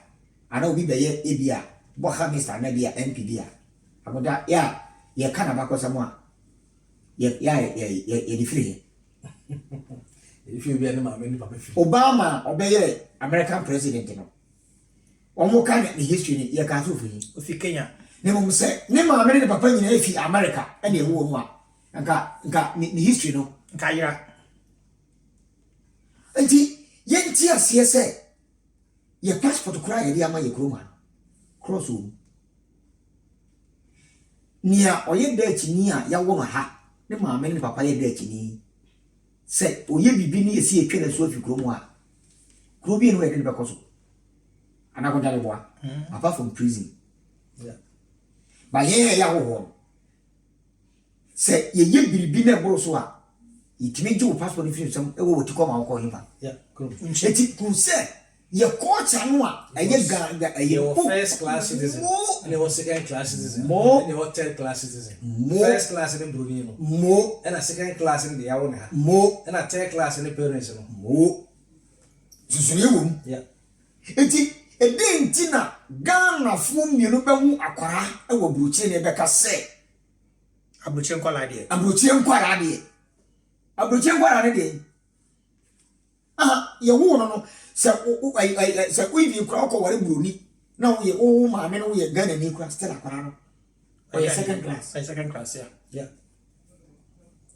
ana obi be ye ebia boha minister na bia MP bia agoda ya ye kana ba ko samo Yeah, free. If you be any man, Obama, obey American president. Omo kind of history, you can't do free. If you Kenya, Nemo say, Nemo American papa in America, and a woman, and got history no. Kaya. And yen tia CSA. Your passport to cry, dear my crewman. Cross room. Near or ye dirty near ya woman ha. Ne maame ne papa ye de akini se oye bibi ne yesi etwe na so afi kromo a kro bi no ye de bekoso anako dale boa apart from prison ba ye ya ho se ye biribi na boro so a itimi ju passport ni fi sam e wo ti ko ma ko yin ba eti kun se ye culture no a eye ga ye first class citizen and it was second class citizen and it third class citizen first class in Brunei no mo and a second class in the Yaona mo and a third class in the parents no mo susuni wom eti edenti na Ghana fu mienu be hu akwara e wo bruche ne be ka se abruche nkwala de de ye wo no se we kura ko ware buruni na wo ye o ma me no ye Ghana ni kura still akwara no o ye second class yeah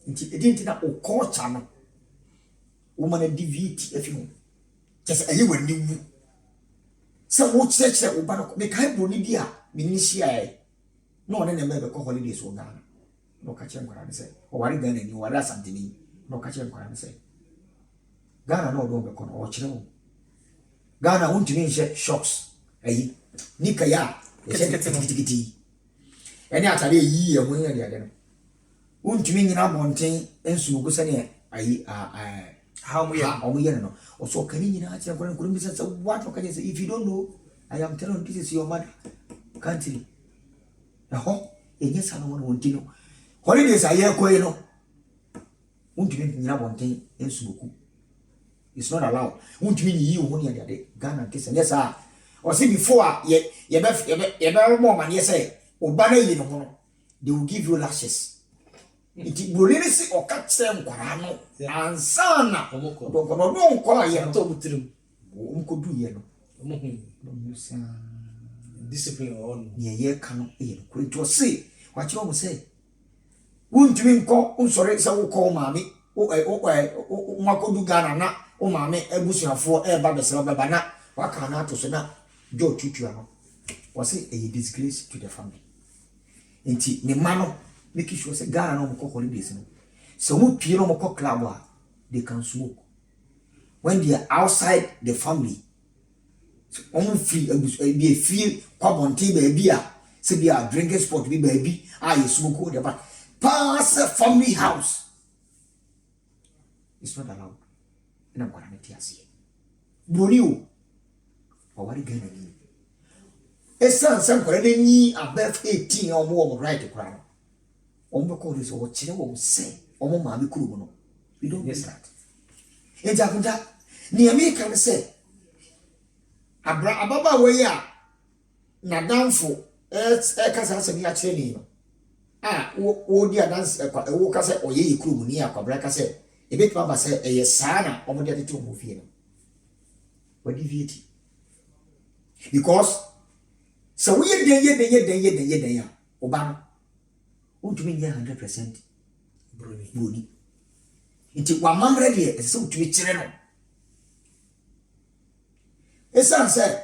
nti edenti na o culture no wo ma na diviti afi just ayi wani wu se wo cheche wo ba no me kai buruni dia me ni shia no one na me be ko holidays wo Ghana no ka chen kwara ne se o ware Ghana ni ware asantini no ka chen kwara ne se Ghana no do be ko no o kire wo Ghana untimi nche shocks ayi nika ya tikiti eni atare yi ehun ya de no untimi nyina monten ensumu kusane ayi how mu ye no oso kani nyina atira kwa nkuru bisa say what can say if you don't know I am telling you this is your mother country ho enye sano mo untino holidays aye ko no untimi nyina monten ensumu it's not allowed. Won't mean you money at the Ghana kiss and yes, sir. Or see before ye more man, yes, say, or banner you know, they will give you lashes. It will really see or cut them, Corano, and son, don't call ye to them. Who could do yellow? Discipline on ye cannot be quick to say what you almost say. Won't you call, sorry, so call mammy, Makodu Ghana na. O mame ebusuafo e ba besela baba na waka na to so na jo tutu ano was a disgrace to the family enti ne ma no make sure say Ghana no mo holidays no so mo pie no mo club a they can smoke when they are outside the family so on free be free kwabonte ba bia say be a drinking spot be baby you smoke the back pass family house it's not allowed. Na kwa neti asiye boniu o wari Ghana ni esan san kwa ni above 18 o mo right kwa Omo ko ri so wo kire wo se omo maame kuru no. We don't miss that. Ejakuda ni America ne se ababa we ya na danfo kasa asemi a kire ni no. Wo di dance wo kasa oye yikuru mu ni akwabra kasa ebet baba se eye sana omo de atu mu fie no. What deviate? Because so we ye ya oba untumi nya 100% broni nti wa mamre de ese utumi kire no esa se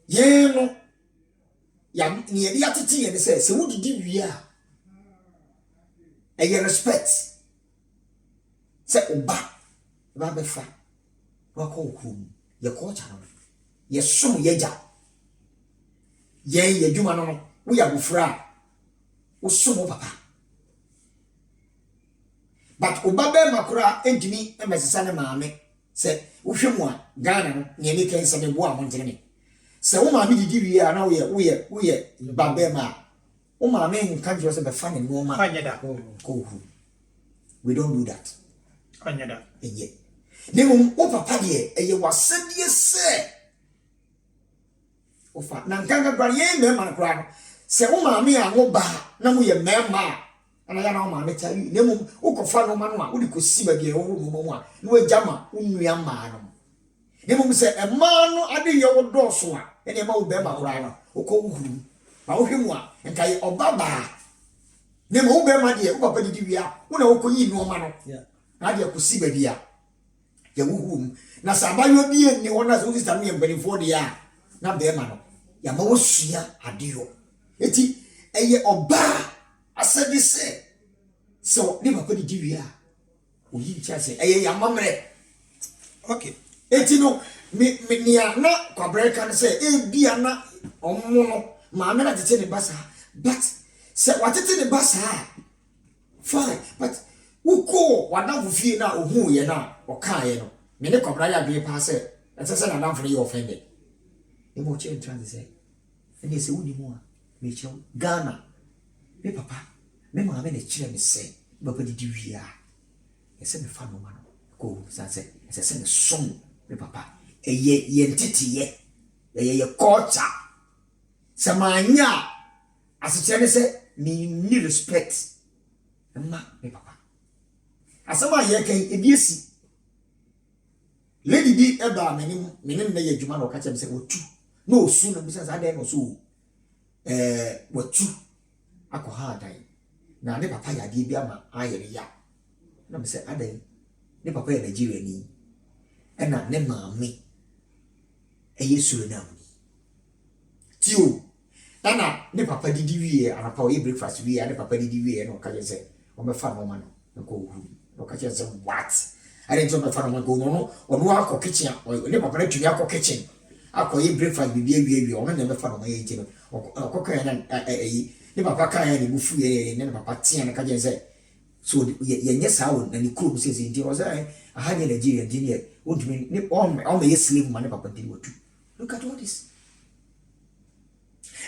ye no ya ni ye atete ye se wudidi wi a eye respect se oba ba be fa wa ko okumu ye ko cha no ye som ye ja ye dwuma no wo ya bufra wo som papa but obabe makura entimi emesesa ne maame se wo hwemu a Ghana no ne ne kan se me bo a montere ne se wo maame didi wi a na wo ye babe ma wo maame nka jo se be fa ne no ma Anyada. ko we don't do that. Anyada. Eye ne mo wo papa de eye wasedie se wo fa na nkanga gwa ye me ma kura no se wo maame a wo ba na mo ye mema ana ya na wo maame ta yi ne mo wo kofa no ma no a wo di kosi ba bia wo mo a no ajama wo nua ma no ne mo se e ma no ade ye wo doso a ene ma wo be ma kura no wo ko huru ba wo hwemu a nka ye obaba ne mo wo be ma de wo papa didi wi a wo na wo ko yi no ma no na de kosi ba bia ye wo huru na sabayo bi ni wona so sister no ye mbanifo de ya na be ma no ya ma wo sua adeyo eti eye oba asedi se so ni papa di wi a oyi cha se eye ya mamre Okay. eti no me nia na kwabere kan se e bia na omo no ma me na tete ne basa but se watete ne basa fine but uko wadamfo fie na ohu ye na okaye no me ne kwabere ya dwe pa se etese na damfo ye offended e mo che trans se ene se wudi mu a me che Ghana me papa me ma me ne kire me se papa di wi a ese me fa no ma no ko sa se ese me som me papa eye yentitiye eye culture samanya asichere se ni respect ma me papa asama ye kan ebiesi lady bi eba menim na ye djuma no ka chem se otu na osu na bisa sa dey no so watu akoha dan na ne papa ya de bi ama ayere ya na me se adan ne papa ya Nigeria ni ena ne maame suru na mu tio ana ne papa didi wie anapa o breakfast wie ne papa didi wie no ka je se o me fa no ma no ko hu no ka je se what are nso me fa no ma go no ono akọ kitchen ne papa na tumi akọ kitchen akọ ye breakfast bi wie o me fa no ma ye nti no akọ kan na ne papa kan ya ne bufu ye ne papa tia ne ka je se so ye nyesa wo na ni kuro se se nti o say aha ne Nigeria engineer won't me all me slave man papa nti wo tu. Look at all this.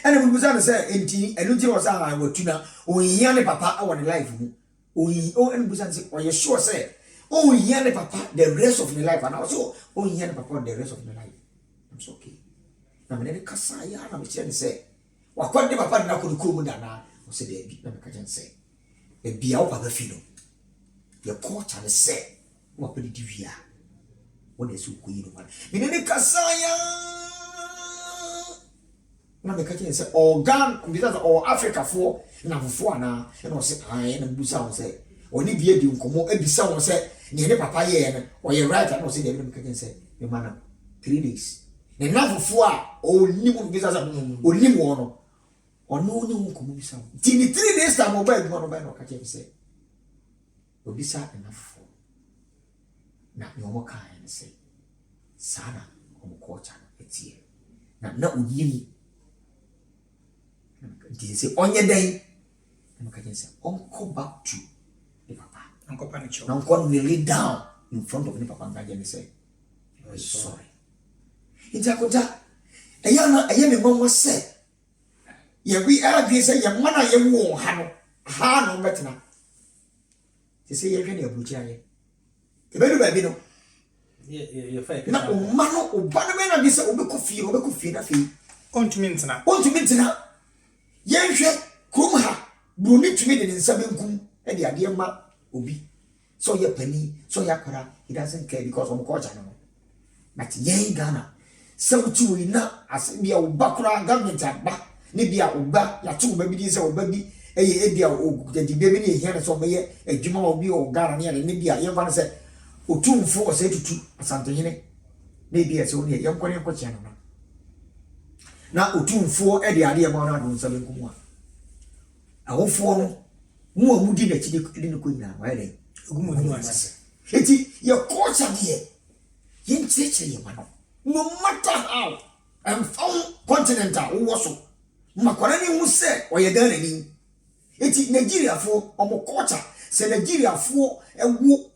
And we was say enti enu was I wo tu na o yin ne papa our life mu o yin o enu busan say o ye sure say o yin ne papa the rest of the life and also o yin ne papa the rest of the life. I'm so okay. Na me ne kasa ya na me chere say wa kwa de papa na ko mu da na o say de bi na me ka jen say e bia o papa fi no ye culture ne say wa pe di wi a what is you going on? Minene kasaya. Na me kache say organ because all Africa for na fofo ana e no say ai na busa won say oni bie di nkomo e bisa won say ne papa ye no o ye right na say dey me kache say me mana 3 days. Ne na fofo a oni mu bisa say oni mu ono ono ni nkomo bisa. Ti ni 3 days time mobile no ba no kache say obisa enough. Na nyomo kan se sana omukocha etie na uyimi ndi se onye den na ka jense onko back to the papa Uncle Panicho. na onko really down in front of the papa ngaje ni say sorry intakota ayana ayane mama se ye we agree say ye mana ye wo ha no ha no betena te say ye hwe ne abuchi aye e be do ba bi no ye fa na o ma no o ba no me na bi say obekɔ fie na fie ontumi ntena ye hwe krom ha broni tumi de nsa benkum e de ade ma obi so ye pani so ya kwara he doesn't care because of culture no but ye Ghana so tu we na as bia obakura government aba ne bia oba ya tu oba bi di say oba bi eye bia o di bia bi ne here so be adwuma obi o Ghana ne bia ye fa no say otumfo o say tutu asantehene ne bia so ne ye nkwane nkɔkye no na otumfo e de ade ma na do nsa benkum a awofo no mu amudi na chide ne ko nyina wa ere ogumu asase eti ye culture de ye ncheche ye mano no matter how I'm found continental wo so makwara ni hu se o ye Ghana ni eti Nigeria fo omo culture se Nigeria fo ewo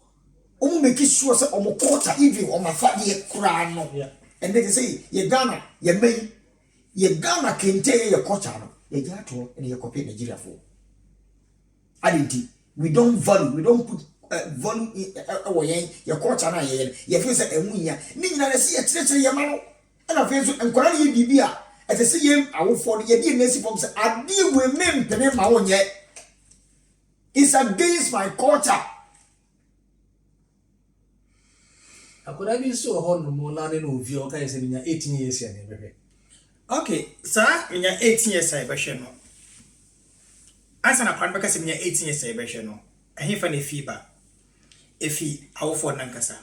omo make sure se omo culture even omo afade kura no and they say ye Ghana ye mai ye Ghana kente ye culture no ye jato and ye copy Nigeria fo identity we don't put value in your culture na ye feel say emunya ni nyina na se ye kire ye ma no na fe so enkwara ye bibia e te se ye awofo ye di nesi form say ade we mem pene ma wonye it's against my culture akoda bi so ho no mo na ne no ovi o kai se nya 18 years ya ne bebe okay sa nya 18 years ai behwe no asa na kwan beka se nya 18 years ai behwe no ehefa na fiba efi awofo nankasa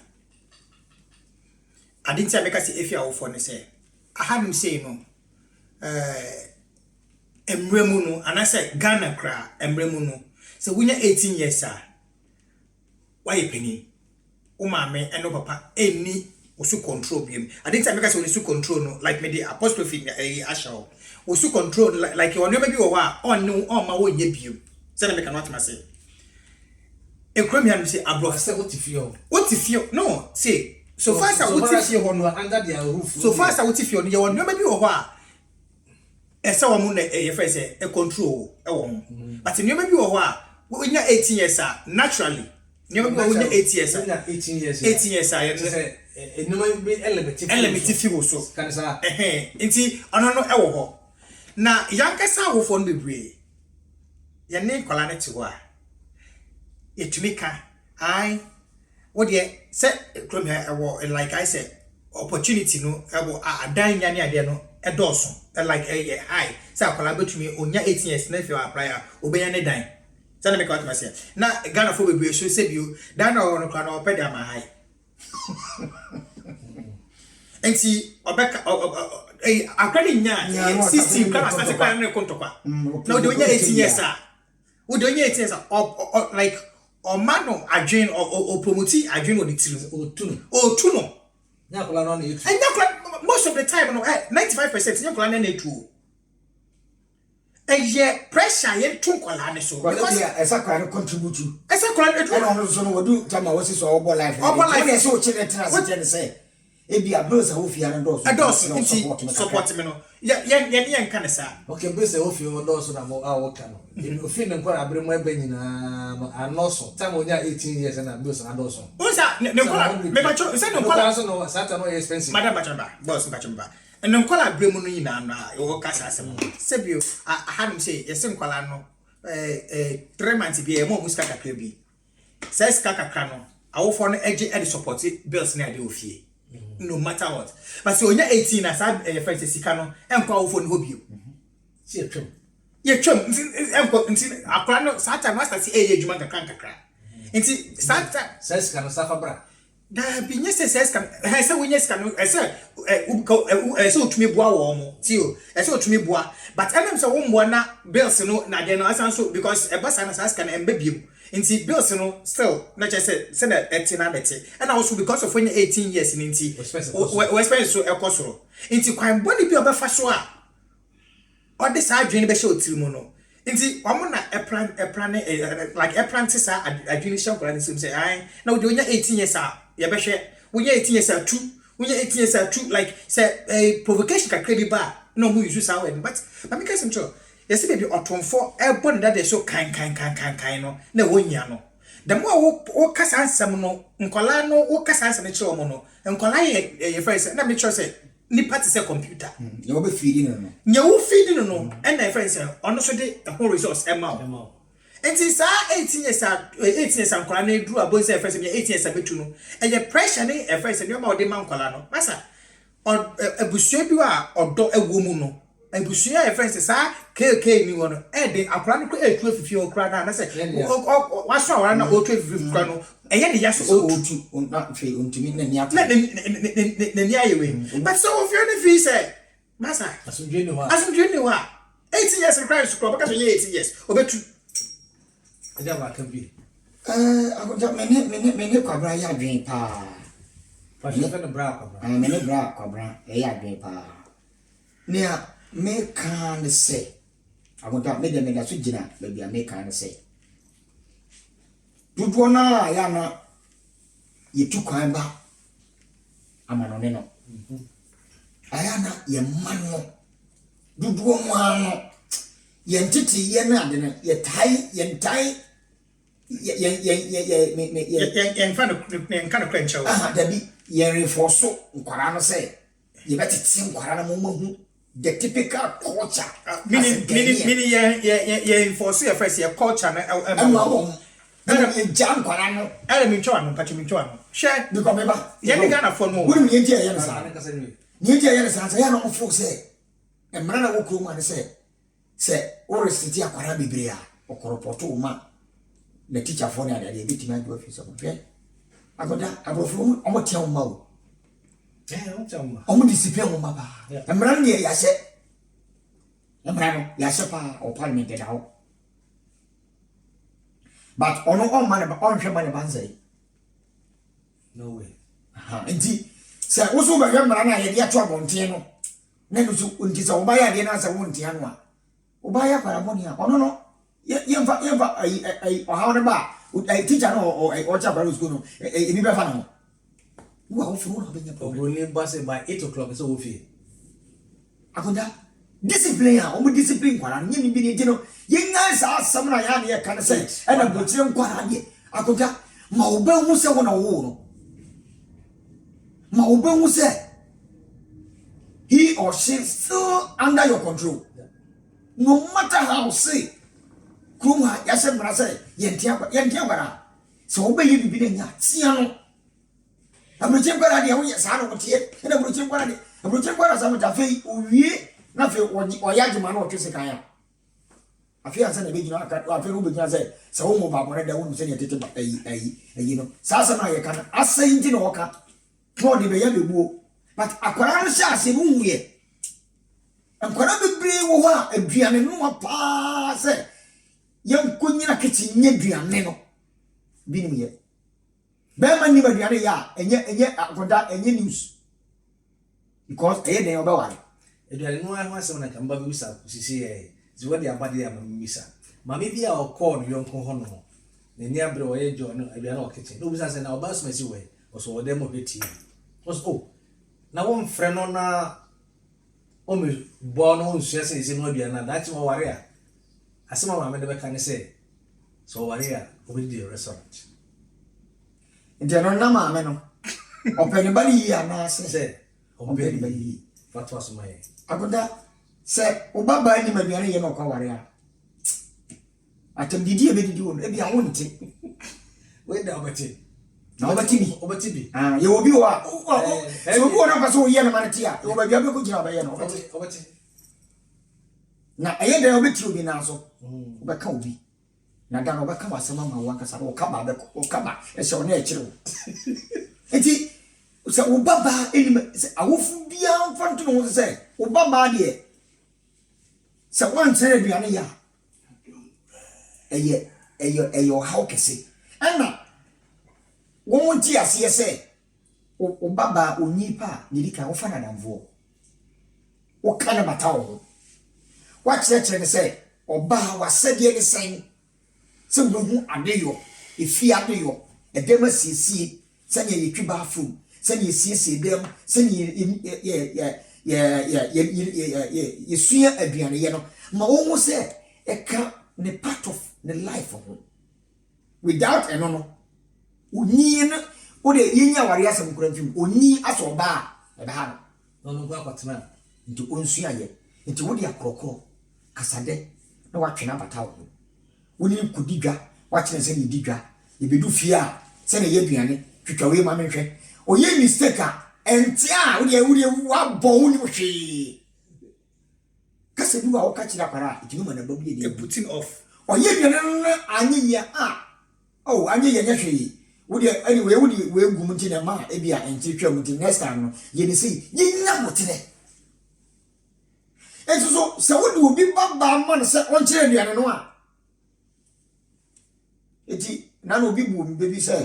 adintia beka se efi awofo ne se ahanum sei no emremu no anase Ghana kra emremu no se wunya 18 years a why penny o maame eno papa eni osu control biem adintia beka se osu control no like me the apostrophe ashaw osu control like you never be o wa on no on ma wo ye biem se na beka no atma se ekrom ya no se abro say what if you no say so far as what if you no under their roof so far as what if you no you never be o wa ese wo mu na e fe se e control e wo mu but you never be o wa we nya 18 years naturally you never be o nya 8 years 18 years 18 years I say enuma be element fi wo so kan sa nti ono no e wo ho na yankasa wo fo no bebre ye ne kwala ne ti ho a etumika ai what ye say from here like I said opportunity no ebo adan nya ne ade no edoso like high say akwala betumi onya 18 years na fi apply a obenya ne dan say na make what me say na Ghana for bebre so say bio dan na no kwa na opedi ama high enti obeka akwani nya system kama start kwa na kontokwa na onya 18 years a onya 18 years like or mano adwin or promote adwin on the tree otuno nyakola no na etu and nyakola most of the time no 95% nyakola na etu eye pressure ye tun kola ne so because esa kwa no contribute esa kola etu and on so no wodu tama wose so obo life life so chire tena se say ebi abrosa wo fia no do support me no ye nka ne sa okay bese wo fia do so na mo awoka no ofi ne nkwa abremu ebe nyina anoso time onya 18 years na bese na do so osa ne kola me bacho se ne kola so no sata no expensive madam bachamba boss bachamba ne kola abremu no nyina na wo kasa asem sebio ahanum say yese kola no 3 months bi e mo muska kakra bi sai ska kakra no awofo no eje e support bills na ade ofie no matter what but so onya 18 na sa friend sika no enkwa awofo no hobio si etwem ye twem enkwa nti akra no sata master si eye adwuma kakra nti sata sika no safa bra da bi nye se ska se wonya ska no se otumi boa wo mo ti o se otumi boa but enem se wo mboa na bills no na de no asan so because ebasa na ska na embebiem nti bills no still na say na etina beti and also because of when 18 years nti we spend so ekosoro nti kwan body bi obefa so a ode sa adwene be she otirimu no nti wamo na epran like epran ti sa adwene she nkora nsim say ai na ode onya 18 years a ye be hwe wonya 18 years a two wonya 18 years a two like say provocation kakra bi ba no mu use sa when but make us sure yesi baby otomfo ebon that dey so kan no na wonya no the more wo kasa ansem no nkola no wo kasa ansem kire omo no nkola ye friends na me sure say ni party say computer you be feeding no nya wo feeding no and na friends ono so dey whole resource ema enti sa 18 years nkola na eduru abo say friends me 18 years abetu no e ye pressure ni friends ni ma ode man nkola no masa abusua bi wa odo ewo mu no abusua e friends sa KK ni wono e de akora no ko etu afifi okra na say waso awara na otu afifi okra no eye ne yaso otu na fe ontumi na ni ata na ni ayewe but so if you dey say masa asundwe ni wa 18 years in Christ club because you 18 years obetu aja ba kan bi agoja mene kwabra ya dwen pa fashion na bra kwa mene bra kwabra ya dwen pa nia me kan say agoja me de so gina baby me kan say dudu na ya na yetu kwan ba amano ne no aya na ye mano dudu mo ano ye ntiti ye na ade na ye tai ye fan of crunch dabi ye reinforce nkwara no say ye betiti nkwara na mo hu the typical culture meaning ye reinforce your first your culture na and jam nkwara no ele mi nchwa no pachi mi nchwa no share because meba ye ni Ghana for no wo ni ye tie ye na sa na kasa ni ye tie ye na sa ya no ofo say emra na wo ko mu an say o resiti akwara bebre a okoropoto ma na teacher for na ade bitima do office of pay agoda abrofo omo tia o ma o o chama omo discipline o ma ba emra ne ya se emra no ya se pa o parliament da ho but ono on man ba on hwe man ba nzai no way nti se wo so ba hwe mra na ye dia to abonten no na no so nti se wo ba ya de na se wo ntia no a wo ba ya para moni a ono no yemfa ai o ha ne ba ai teacher no o cha para school no e bi be fa no wo ho furu no be nya problem only bus by 8 o'clock so wo fi akonda discipline a o discipline kwara nye ni bi ni ti no ye nya sa asam na ya ne ye kan se e na botire kwara de akonda ma wo ba hu se wo na wo no ma wo ba hu se he or she still under your control. No matter how say kuma ya se mra say yentia bara so obeye bibi na nya tia no abroche kwara de wo sa no tie na abroche kwara sa mo ta fei owie na fei oya jima na otwe sekan ya afi ansa na be gina aka afi ru be gina say sa wo mo ba mo na da wo se ne tete ayi no sa sa na ye kan asai nti na oka to de be ya bebuo but akwara no sha se mu wuye akwara bebre wo ha aduane no pa se yankonyina kitchen nye duane no binim ye be man ni aduane ya enye akoda enye news because dey oba ware aduane no ho asem na kamba bi wisa sisi e ziwa de abade ya mamisa mame bi a okọ no yonko ho no na ni abre wo ye jo no aduane o kitchen no bisa se na oba smasi we oso wode mo beti oso na won frɛ no na o me bo no nsia se isi no aduane na dachi wo ware a asema mama de beka ne se so ware a obi di restaurant nti no na mama no openi bali ya na se openi bali fatwa so mai akoda se obaba ni maduane ye no kwa ware a atam didi e be didi won e bia wonte we da obati na obati bi ye obi wa so obi wona paso ye na manetia e oba bia be ko jira ba ye no obati na eye da obeti obi na so obeka obi na da no beka wasema ma wanka sa o kaba be o kaba e se ona e kire enti se obaba enim se awofu bia mfanto no se obaba de se wan tere duane ya eyo how kese ana won ti ase se obaba onipa nirika wo fa na damvo wo kana matawo wa kire ne se oba wasede ne sen se wo hu adeyo efi adeyo edema siesie se ne yetwi ba fu se ne siesie dem se ne ye suya aduane ye no ma wo ho se e ka ne part of the life ho without eno no oni no o de yenya ware asem kura mfim oni aso ba e be ha no go akwatena nti onsuya ye nti wo de akrokro kasade na watwena bata wo woni kudidwa wakyene se ni didwa e bedu fie a se na ye aduane twitwa we ma menhwe o ye mistake a entia wo de wa bon wo ni mo hwe kase bi wa wo ka kira kwara itinu ma na babu ye a putting off o ye aduane no anye ye oh anye ye nya hwe wo de anyway wo de we gum nti na ma e bia enti twa mu nti next time no ye ni sei ye nya motene enso so wo de obi baba ma no se on kire aduane no a eti na no obi bu mi bebi se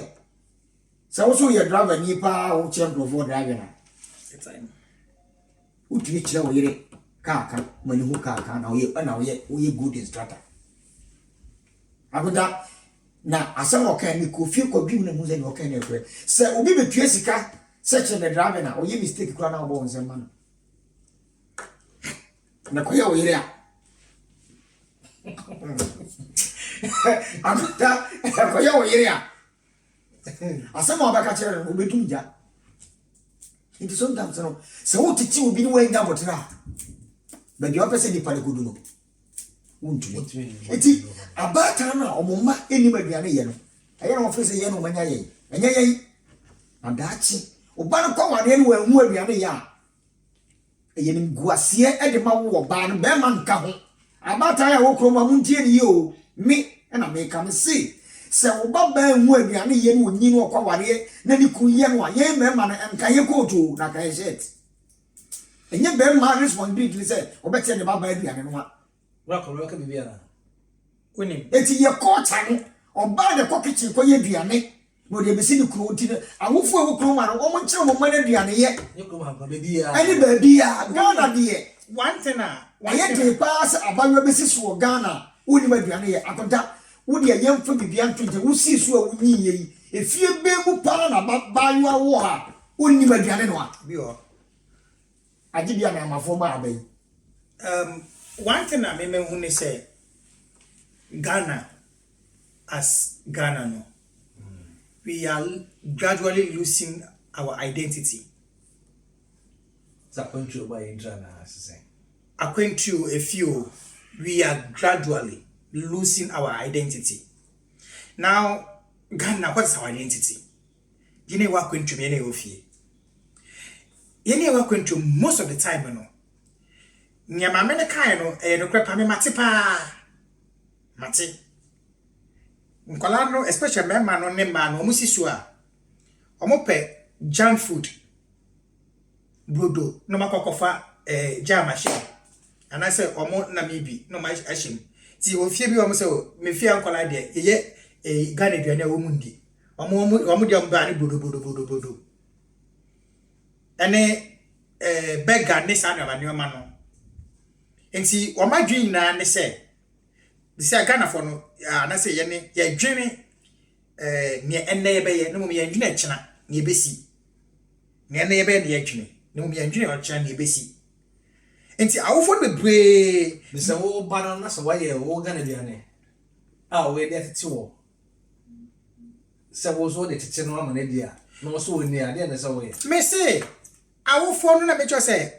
wo so ye driver ni pa wo champion for driver na time wo tumi kire wo yere ka mani hu ka na wo ye good instructor abuda na asem okan ni kofi ko bi mu ze ni okan na kure se obi betue sika se kire the driver na wo ye mistake kura na wo nse ma na ko ye wo yere a abuda ko ye wo yere a asem obaka kire no obetum ja nti sometimes no se wo titi obi ni wanya botira ba bi opese ni pale kudu no untumi eti abata na omoma eni maduane ye no aye na ofese ye no manya ye anya ye adachi oba no kwa wane ni wanhu aduane ya eye ni guase e de ma wo ba no be ma nka ho abata ya wo kroma mu ntie ni ye o mi na me ka me see se wo baba enhu aduane ye no onyi no kwa wane na ni ku ye no ye me ma na nka ye koto na ka shirt enye be ma responsibility say obete ne baba aduane no ha rakoro ka bibia na winning eti ye kota no oba de ko kitchen ko ye aduane no de besi ni kuro nti awofo wo kuro ma no omo nkire mo ma na aduane ye yeko ma ba bibia ani ba bia Ghana de one thing aye de pass abanwa besi so Ghana woni ma aduane ye akonta wo de ye mfa bibia ntonje wo si so a wonyi ye efie be mu pa na banwa wo ha woni ma aduane no a bi o agi bia na amafo ma abai one thing I mean when they say Ghana as Ghana no we are gradually losing our identity za control by indra na say according to a few we are gradually losing our identity now Ghana what is our identity you know what going to me any of you know what going to most of the time you know nyama me ne kai no no krepa me mate pa mate nkola no especially me ma no ne ma no musisu a omope junk food brodo no makokofa jam machine ana say omo na mebi no ma ashim ti ofie bi omo say me fie nkola de ye Ghana duane wo mundi omo de mba ne brodo ene bega ne sa na ma no enti o ma dwin na ne se Ghana for no na se ye ne ye dwene ne enne ye be ye no mo ye dwene china ne ye besi ne enne ye be ne ye dwene ne mo ye dwene o china ne ye besi enti awofo bebre be se wo ba no na se wa ye wo Ghana duane we de tete wo se wo so de tete no amane dia no so woni ade na se wo ye me se awofo no na me cho se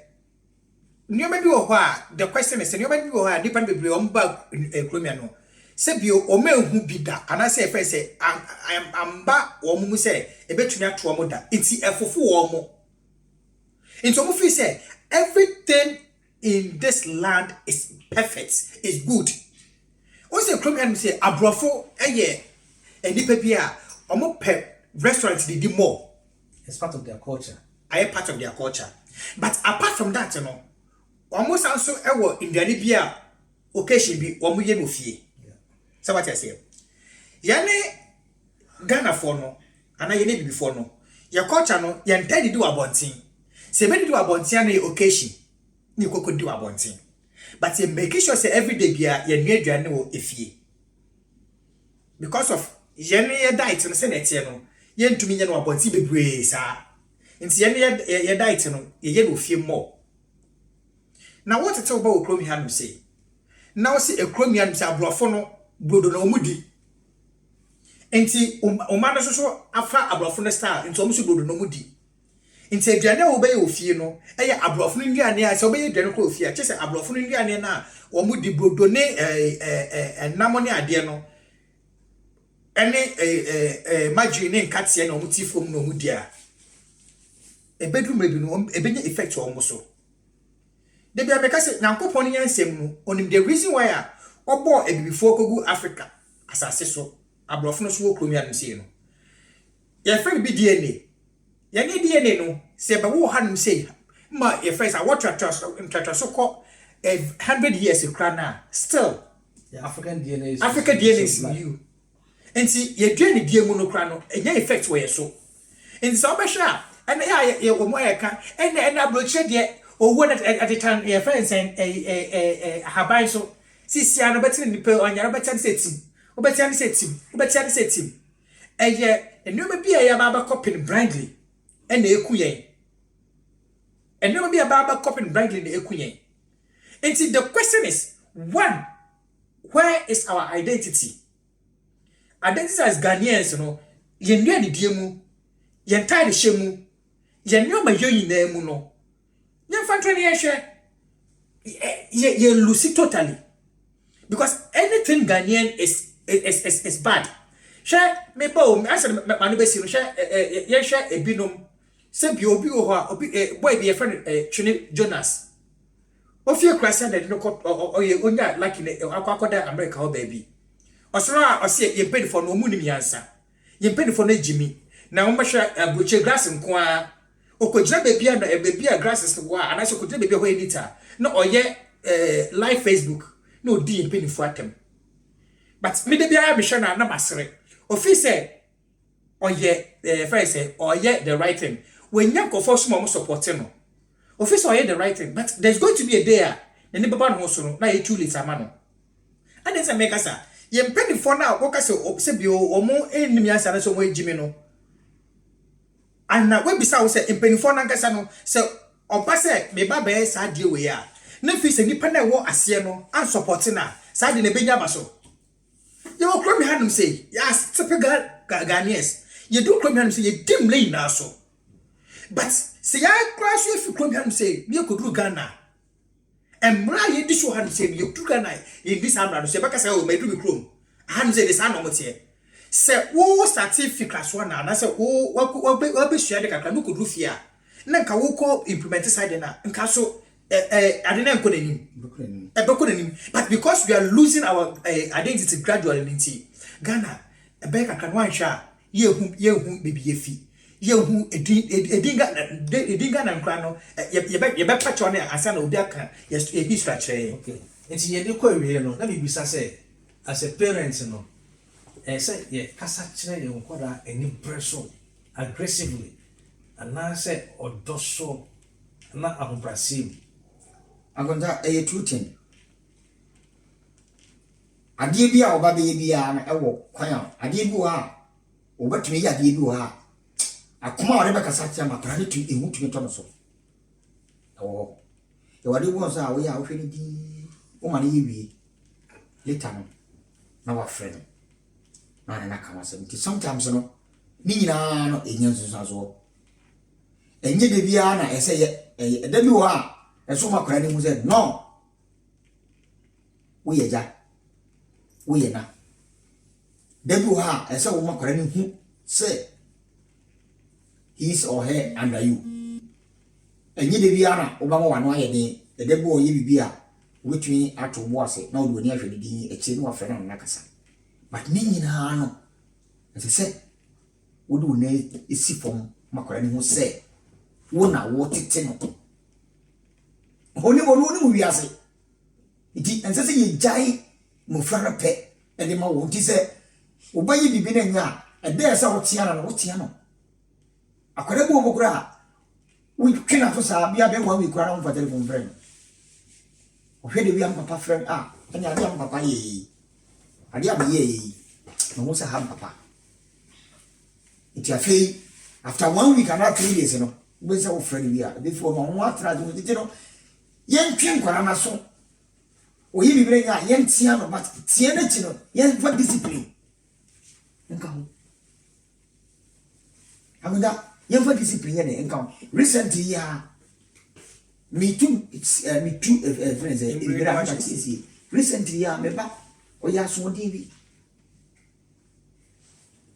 Nyoma bi wo ho a the question is nyoma bi wo ho a dipa bebre o mba ekromia no se bi o ma ehu bi da ana se efe se amba wo mu se ebetumi ato mo da enti efofo wo mo enti o mu fi se everything in this land is perfect is good o se ekromia no se abrofo eye enipa bi a o mo pe restaurant di more it's part of their culture part of their culture but apart from that you know almost also ewo indiani bia occasion bi omo ye no fie so what I say yani Ghana for no ana ye ne bibi for no your culture no ye ntadi di wabontin se be di wabontin na occasion ni kokodi di wabontin but ye make sure say every day bia ye nua aduane wo efie because of ye ne ye diet no se na tie no ye ntumi nye no wabontin bebre sa nti ye ne ye diet no ye no fie more na what tell about okrom ha no say na wo se ekrom ya no say abrofo no brodo na omudi enti oma no so afa abrofo no style enti omo so brodo na omudi enti aduane wo be ye ofie no eya abrofo no nduane a se wo be ye aduane ko ofie a che se abrofo no nduane na omudi brodo ne namo ne ade no ene magi ne nkatie na omuti fom na omudi a ebedru mebi no ebenya effect o so de bia meka se nyankopon yansem no onim the reason why a obo ebibifo kogu Africa asase so abrofo no so wo kromia no sei no ye friend bi DNA ye ne DNA no se be wo hanum sei ma ye friends a what so ko 100 years ekra na still the African DNA is new enti ye DNA die mu no kra no enya effect wo ye so enti so be sha ene ya ye wo mo ye ka ene abroche de owo na at the time ye friends and habai so sisia no betin ni pe onyara betin setim obetin setim eye enuma bia ya baba copy blindly ene eku yen enuma bia baba copy blindly na eku yen enti the question is one, where is our identity as Ghanaians no yen nua ne die mu yen tide hye mu yen nua ma yoyi na mu no yen fa 20 years ye lose it totally because anything Ghanaian is bad. Share me bo I said manu be si no share ye share ebinom se bi obi ho a obi boy be your friend Twene Jonas ofie krasa na no onya like akwakoda America ho baby osoro a ose ye pedi for no mu nim yansa ye pedi for no jimi na wo mahwa abroche grass nko a okojira baby a grasses wo a na so okojira baby ho editor na oye live Facebook no di pedi for atem but me de bia me hwe na masere office oye first say oye the right thing when yanko for small support no office oye the right thing but there's going to be a day na baba no so no na ye too late ama no and then say make us ye mpedi for na wo ka se bi omo enim yansa na so mo ejimi no ana we bisa wo se mpedi for na nkasa no se opa se me baba e sa de we ya na fi se nipa na wo ase no an support na sa de na benya ba so you will me hanum say yes typical Ghanaians you do come hanum say you dim lay na so but say I crash if you come hanum say me ko do Ghana emra ye di so hanum say me do Ghana in this amra no say baka say o me do me chrome hanum say this an no tie say wo certificate class 1 na say wo be share de kakra no ko do fia na nka wo ko implement side na nka so adena nko nanim but because we are losing our identity gradually in Ghana ebeka kanwan sha ye hu baby yefi ye hu edinga na nkra no ye be patch on asa na obi aka ye history chere okay enti ye de kwa wie no na bibisa say as a parent no say ye kasa chere ye nkoda any pressure aggressively and say odoso na ahombrasim agonda true thing ade bia oba be bia na ewo kwan ade bi wa obatumi ya ade bi wa akoma wore be kasa tia makra ne tu ehu tumi to no so ewo e wade wo so a wo ya wo hwene di wo ma ne yewie later no na wa friend na kama so sometimes no ni nyina no enyansu so enye de bia na ese ye da bi wa eso makra ne mu say no wo ye ja we na debu ha ese wo makora ni hu say his or her under you enye de bia na wo ba mo wano aye de debu o ye bibia wetumi ato bo ase na wo ni ahwe di echi no afre na kasa but ni nyina no ese wo do na esi fom makora ni hu say wo na wo tete no oni mu wiase iti ense se ye jai mo frana pe ede ma wo ti se obayi bibi na nya ede esa wo tia no akwade bo mo kura we kina to sa bia be wa we kura na mfa telephone friend o hwede wi am papa friend anya ade am papa ye ade am ye no mo sa ha papa iti afei after 1 week and 3 days no we say wo friend wi before no wa tra do ti no yen twen kwara na so o yi bibre nga yen tia no but tia na chi no yen for discipline nka ho amunda yen for discipline yen nka ho recently ya me too friends ibira ma chi recently ya me ba o ya so di bi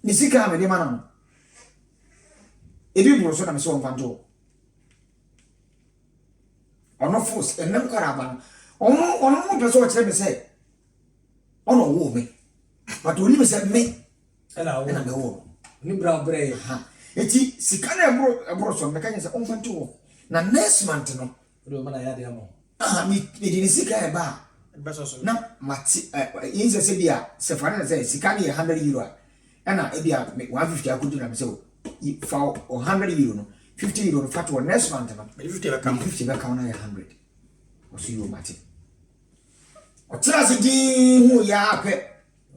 ni sika me de manam ebi bro so na me so mfanjo ono force enem karaba ono person che me say ono wo me but oni me say me Ela na me wo ni bra ha eti sika na ebro so me kan say mfanjo na next month no do mana ya de amo me di sika e ba na mati yin se bia se fa na say sika ni €100 ana e bia 150 akudu na me say for €100 no €50 no fat one next month no 50 ba come 50 ba count na 100 o so you mati o tira se di hu ya pe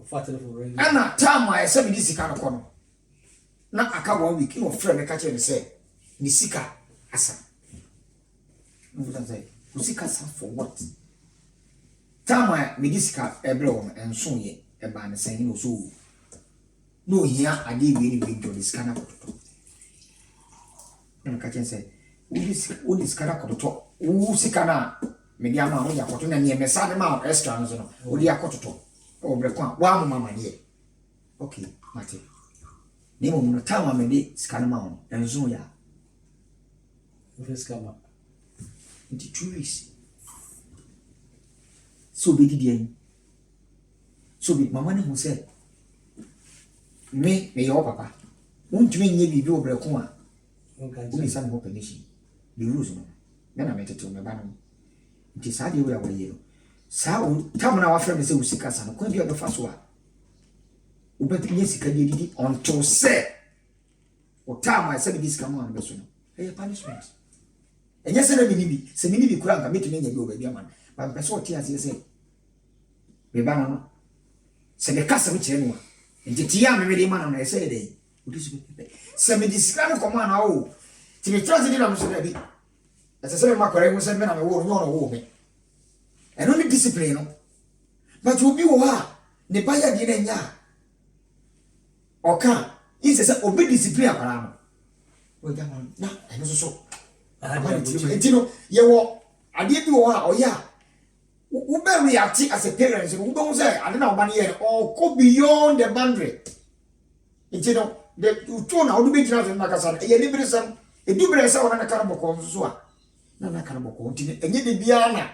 fatele for rain ana time I say me di sika no kono na aka 1 week no friend me ka che me say ni sika asa no that say ni sika sa for what time me di sika ebre won enso ye e ba ne sen no so no hia ade we ni bi do sika na koto na ka che say udi sika na koto sika na me dia ma ho ya koto na ne me sa de ma extra no so no udi akoto o bre kwa wa mama ne okay mate ni mo no tama me di sika na ma ho enzo ya friska ma into 2 weeks so be di so be mama ne ho say me your papa untumi nye bibi o bre kwa uni san ho permission the rules no na metete me ba no nti sa de we a we sa o tamna wa frem se usika sa no kwa bi o fa so a ubeti nye sika de didi until say o tam I said this come on be so no e punishment enye se na bi se mi bi kura nka metumi nya bi o ba bi ama ba be so ti ase se me ba no se de kasa mi chere no nti ti ya me de ma no na se de odi so be se me di sika no koma na o ti me trust di na mo so da bi ese se me makore mo se me na me wo no wo me and only discipline no but obi wo ha ne ba ya di na nya oka ise se obi discipline akara no o ja no na eno so enti no ye wo ade bi wo ha o ya wo be react as a parent wo be say ade na oba ne ye o go beyond the boundary enti no the to na wo be tira na kasa ye ni birisam e du birisa wona na karaboko so a na karaboko enti enye de bia na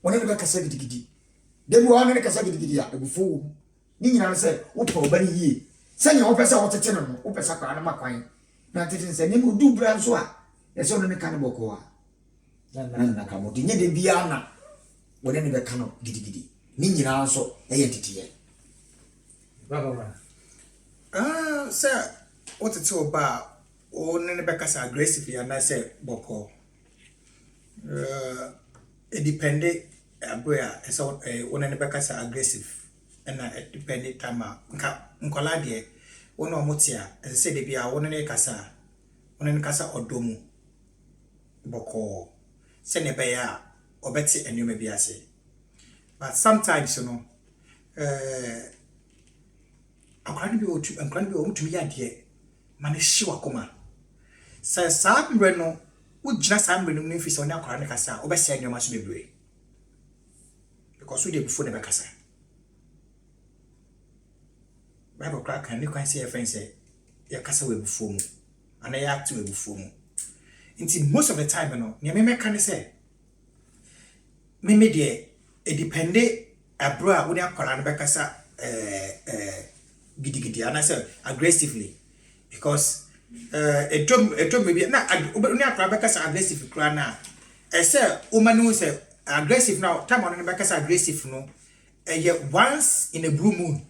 wona ne be kasa gidigidi de bi wona ne kasa gidigidi a ebufo ni nyina se wo pa oba ni yie senya wo pesa wo tete no wo pesa kwa na makwan na tete se ne mu du bra so a ese wona ne karaboko a na ka mo de nye de bia na wona ne be kano gidigidi ni nyina so eye tete baba say what it's all about o ne be kasa aggressively and I say boko it depended abua so one ne be kasa aggressive and it depended time nkola de one omotia as say de bia one ne kasa odomu boko se ne be ya obeti enuma bi ase but sometimes you know akwani bi otumi ya de mane hye wakoma sa sa mbre no ugina sa mbre no nfi se oni akwara ne kasa obese enuma so bebre because we dey before the kasa Bible crack kan ni kwan say friends ya kasa we before mu ana ya act we before mu nti most of the time no ne me kan say me de e depende abro a we akwara ne be kasa gidigidi and I say aggressively because it maybe na oni akraba kasa aggressive kra na say woman say aggressive now time on be kasa aggressive no once in a blue moon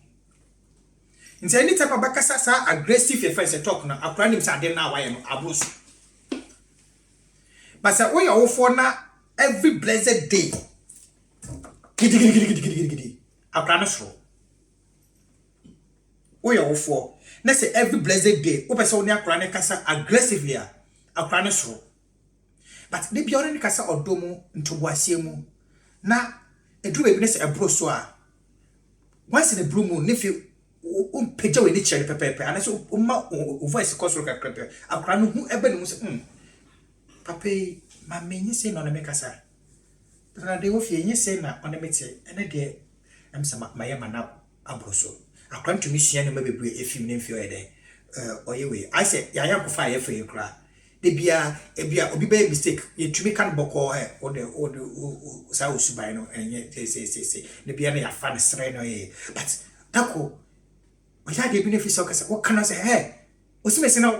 into any type of kasa sa aggressive if I say talk na akra nim say na why no abroso but say we your for na every blessed day gidigidi akra no so we are for let's say every blessed day we person only akra ne kasa aggressively akra ne so but de bia ɔne kasa ɔdɔ mu ntoboaseɛ mu na eduru bebi ne sɛ ɛboro so a once in a blue moon ne fi pagya w'ani kyerɛ pɛpɛpɛ anaasɛ woma wo voice kɔ soro kakrapɛ akora no hu ɛbɛ ne mu sɛ papa yi ma menye sɛ na ɔne me kasa na de wo fie nye sɛ na ɔne me te ɛne deɛ ɛm sɛ mayɛ ma na aboro so akora ntumi sua ne ma bebree efim ne mfi ɔyɛ dɛ ɔyɛ wei ayɛ yɛayɛ nkɔfa a yɛfɛ yɛ koraa de bia ebia obi bɛyɛ mistake yɛtumi ka no bɔkɔɔ ɔde saa osuban no ɛnyɛ sɛ de bia no yɛafa no serɛ no yɛ but dako ɔyɛ adeɛ bi no fi sɛ ɔkasa wɔka no sɛ osimesi na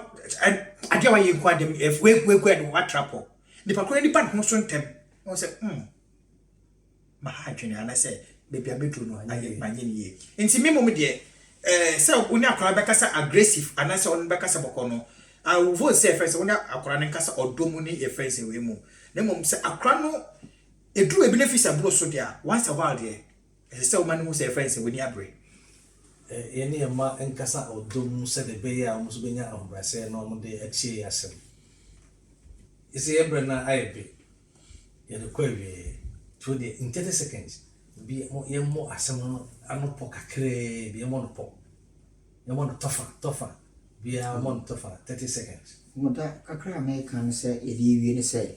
adeɛ a wayɛ nko adɛm wekuɛ de watrapɔ nipa koro nipa ne ho so ntɛm ɔwɔ sɛ maha adwene anaasɛ baabi a bɛduru no ayɛ manyɛ ne yie nti me mmom deɛ sɛ wo ne akora bɛkasa aggressive anaasɛ ɔno bɛkasa bɔkɔ no wo say friends when akora ne nkasa odomu ne your friends we mu na mom say akora no eduru ebi na fisa bro so dia once a while there say woman who say friends we ni abre ye ne ma nkasa odomu se de be ya omuso benya ahobrase no mo de achie yasem isi ebre na aibe ye de kwawie to de in 30 seconds bi ye mo asem no anopo kakre bi ye mo no po ye mo no tofa we are 30 seconds. Muda kakra American say if you say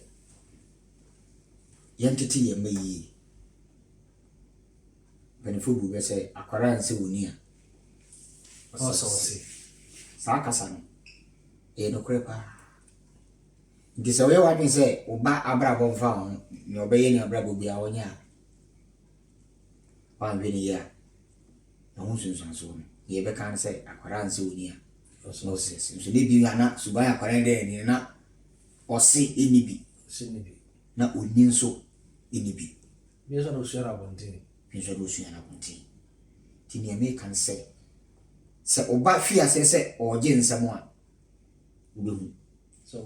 yentity me yi. Benefu be say akwara nse woni a. Also say. Sa kasa no. E no krepa. Nti se we wadin say oba abrabo mfa ho ni obeye ni abrabo bia wonya. Wan bi ni ya. Na hu sunsun so no. Ye be kan say akwara nse woni a. So they be na subaya kwalende ni na osi inibi na oninso inibi biso no share abontin biso do suya na bontin ti ni ame kan se oba fi ase se oje nsamo a obehu so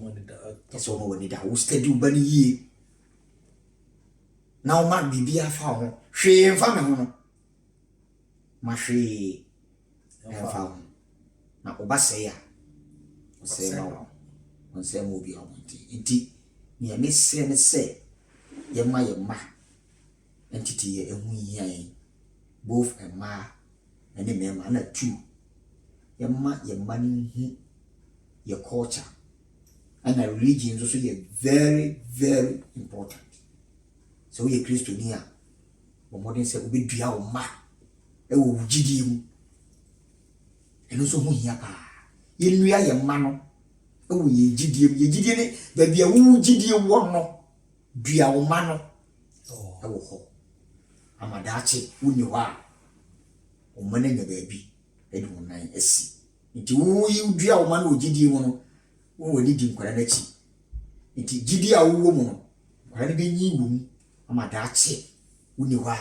mo woni da wo steady ubani yi na o ma bibia fa ho hwe mfa me ho no ma hwe mfa ho na obase ya osema onsema obi amonti nti ni amese ne se yema entity ye ehu yan both ema ene mema na two yema ni hu ye culture and a religion so ye very very important so ye Christiania o modern say obi dua o ma e wo wugidi mu eno so hu hia pa ye nua ye ma no e wo ye gidie ne ba bia wo gidie wo no dua wo ma no e wo ho amadachi woni ho a o ma na nya ba bi e du nan asi nti wo yi dua wo ma no gidie mu no wo woni di nkwara na chi nti gidie a wo mu no nkwara ne be nyi wo mu amadachi woni ho a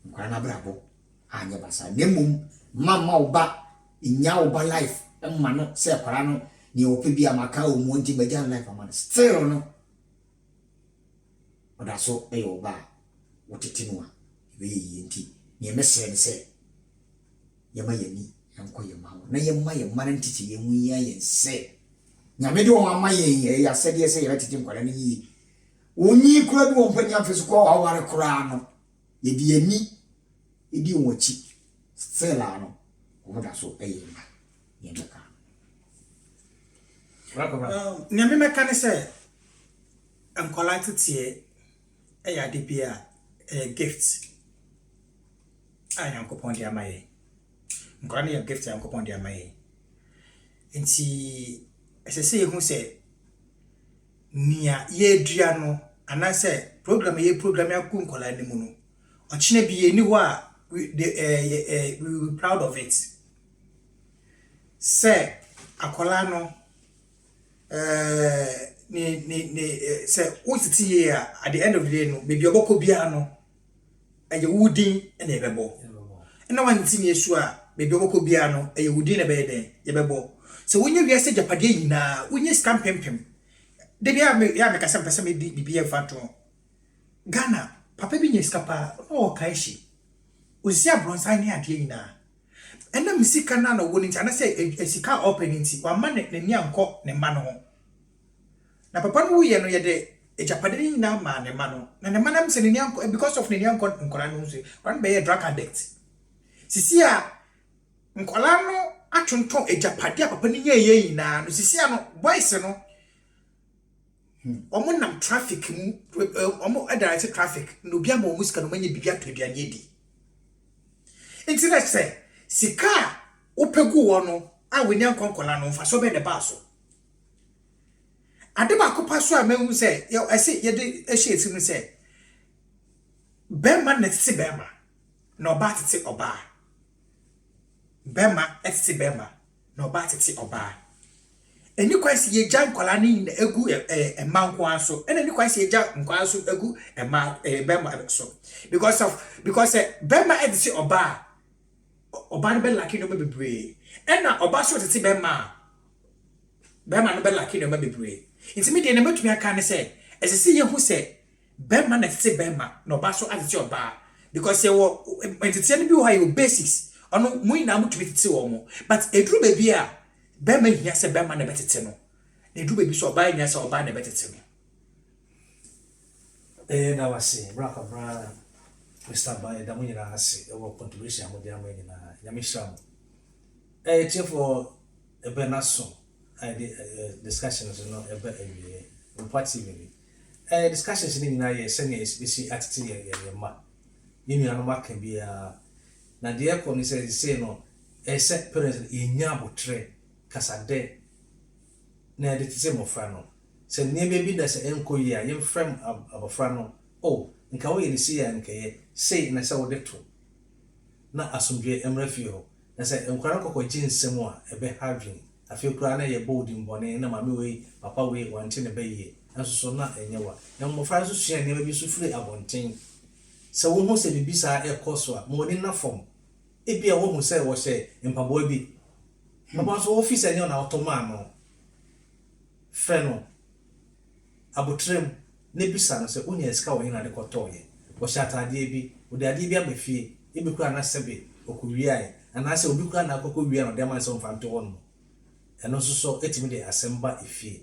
nkwara na brabo anya basa nemum mama oba inya oba life emma no se kwara no ni ope bia maka o mu nti bajan life amana still no oda so e oba wotete no a be yi nti ni emese ne se yema yani yanko yema ho na yema yema ntiti yemu ya yense nyame de o ama yen ya sede se ye tete kwara ni yi onyi kura bi won panya fesu ko aware kura no ye di ani edi wonchi still ano omoda so eyema yemeka nyame meka ne se ankola tete eya de bia gift ayan ko pondi amaye nkola ne gift ayan ko pondi amaye enti esese yehu se nia ye dua no anase program ya ku nkola ne mu no ochine bi eni ho a we were proud of it say akola no say utiti ye at the end of the day no maybe oboko bia no eye wudin na ebebo na wanti ne esu a maybe oboko bia no eye wudin na be den ye bebo so wonye wiase japade nyina wonye scam pempem de bia me kasa mpesa me di bibia fato Ghana papa bi nye skapa no kaishi ozi abronsan ne ade nyina ena misika na no woni nti ana se esika open nti wa ma ne ni anko ne ma no ho na papa no ye no ye de ejapade ni na ma ne ma no na ne ma nam se ne nyanko because of ne nyanko nkora no so kwan be drug addict sisi a nkora no atwonton ejapade a papa ni ye na no sisi a no boys no omo nam traffic mu omo direct traffic no bia ma omo sika no manye bibia to aduane di internet say sika opegu wo no a we nyanko nkora no mfa so be ne ba so ade ba kopa so a mehu say yo ese ye de ehye etim say bema na tete bema na oba tete oba bema tete bema na oba tete oba eni kwasi ye jan kwala ni na egu manko aso eni kwasi ye jan nkwa aso egu bema so because bema tete oba no be lucky no be bebre ena oba so tete bema no be lucky no be bebre inti me de na matumi aka ne se esese ye hu se bema na tete bema na oba so atete oba because ye wo entity ne bi wo ha yo basics ono mu ina mutumi tete wo mo but edru baby a bema hia se bema na betete no edru baby so oba hia se oba na betete no na wase braka bra Mr. Baye da munyina ase ewo contribution mo dia munyina nyamishram for ebe naso discussions no ebe party maybe discussions ni na ye sene bisi atiti ye ma yemi anu maka bia na de ko ni say no set parents enya abotre kasade na de tise mo fra no se ne be bi da se enko yi a yem frame abofra no nka wo ye ni si ya nka ye say na se wo de to na asomdwe emra fi ho na se enkwara kokko ginsem a ebe having afi kura na ye bold mbone na mame we papa we wante ne baye nso na enyewa na mmofra so sua ne bi so firi abonten se wo hu se bibisa e koso a mo ni na form e bia wo hu se wo se mpabo bi papa so office enye na automa no freno abotrem ne bisa no se onya eska wo hina de koto ye wo shatade bi wo de ade bi amafie e bi kura na sebe okuwiai ana se obi kura na akoko wiai no de man se mfanto ho no eno so etimi de asemba efie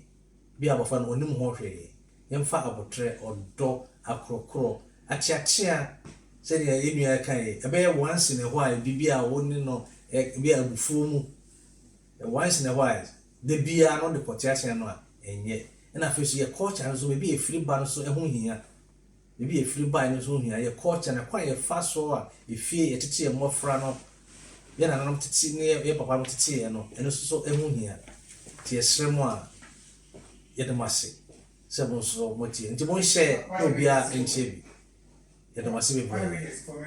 bi abofa no onim ho hwere yemfa abotre odo akrokro achiachia se de yenu akai ebe once in a while bibia woni no bi abufu mu once in a while de bia no de potiatia no a enye na afeso ye culture no so be e free ban so ehun hia be e free ban no so hia ye culture na kwa ye fa so a efie etete ye mofra no ye na nanom tete ne ye papa no tete ye no eno so ehun hia tie sremo a ye de mase se bon so motie nti bon share no bia enche bi ye de mase be bro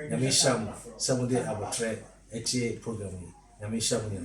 ya me sham se mo de abotre etie program ya me sham ni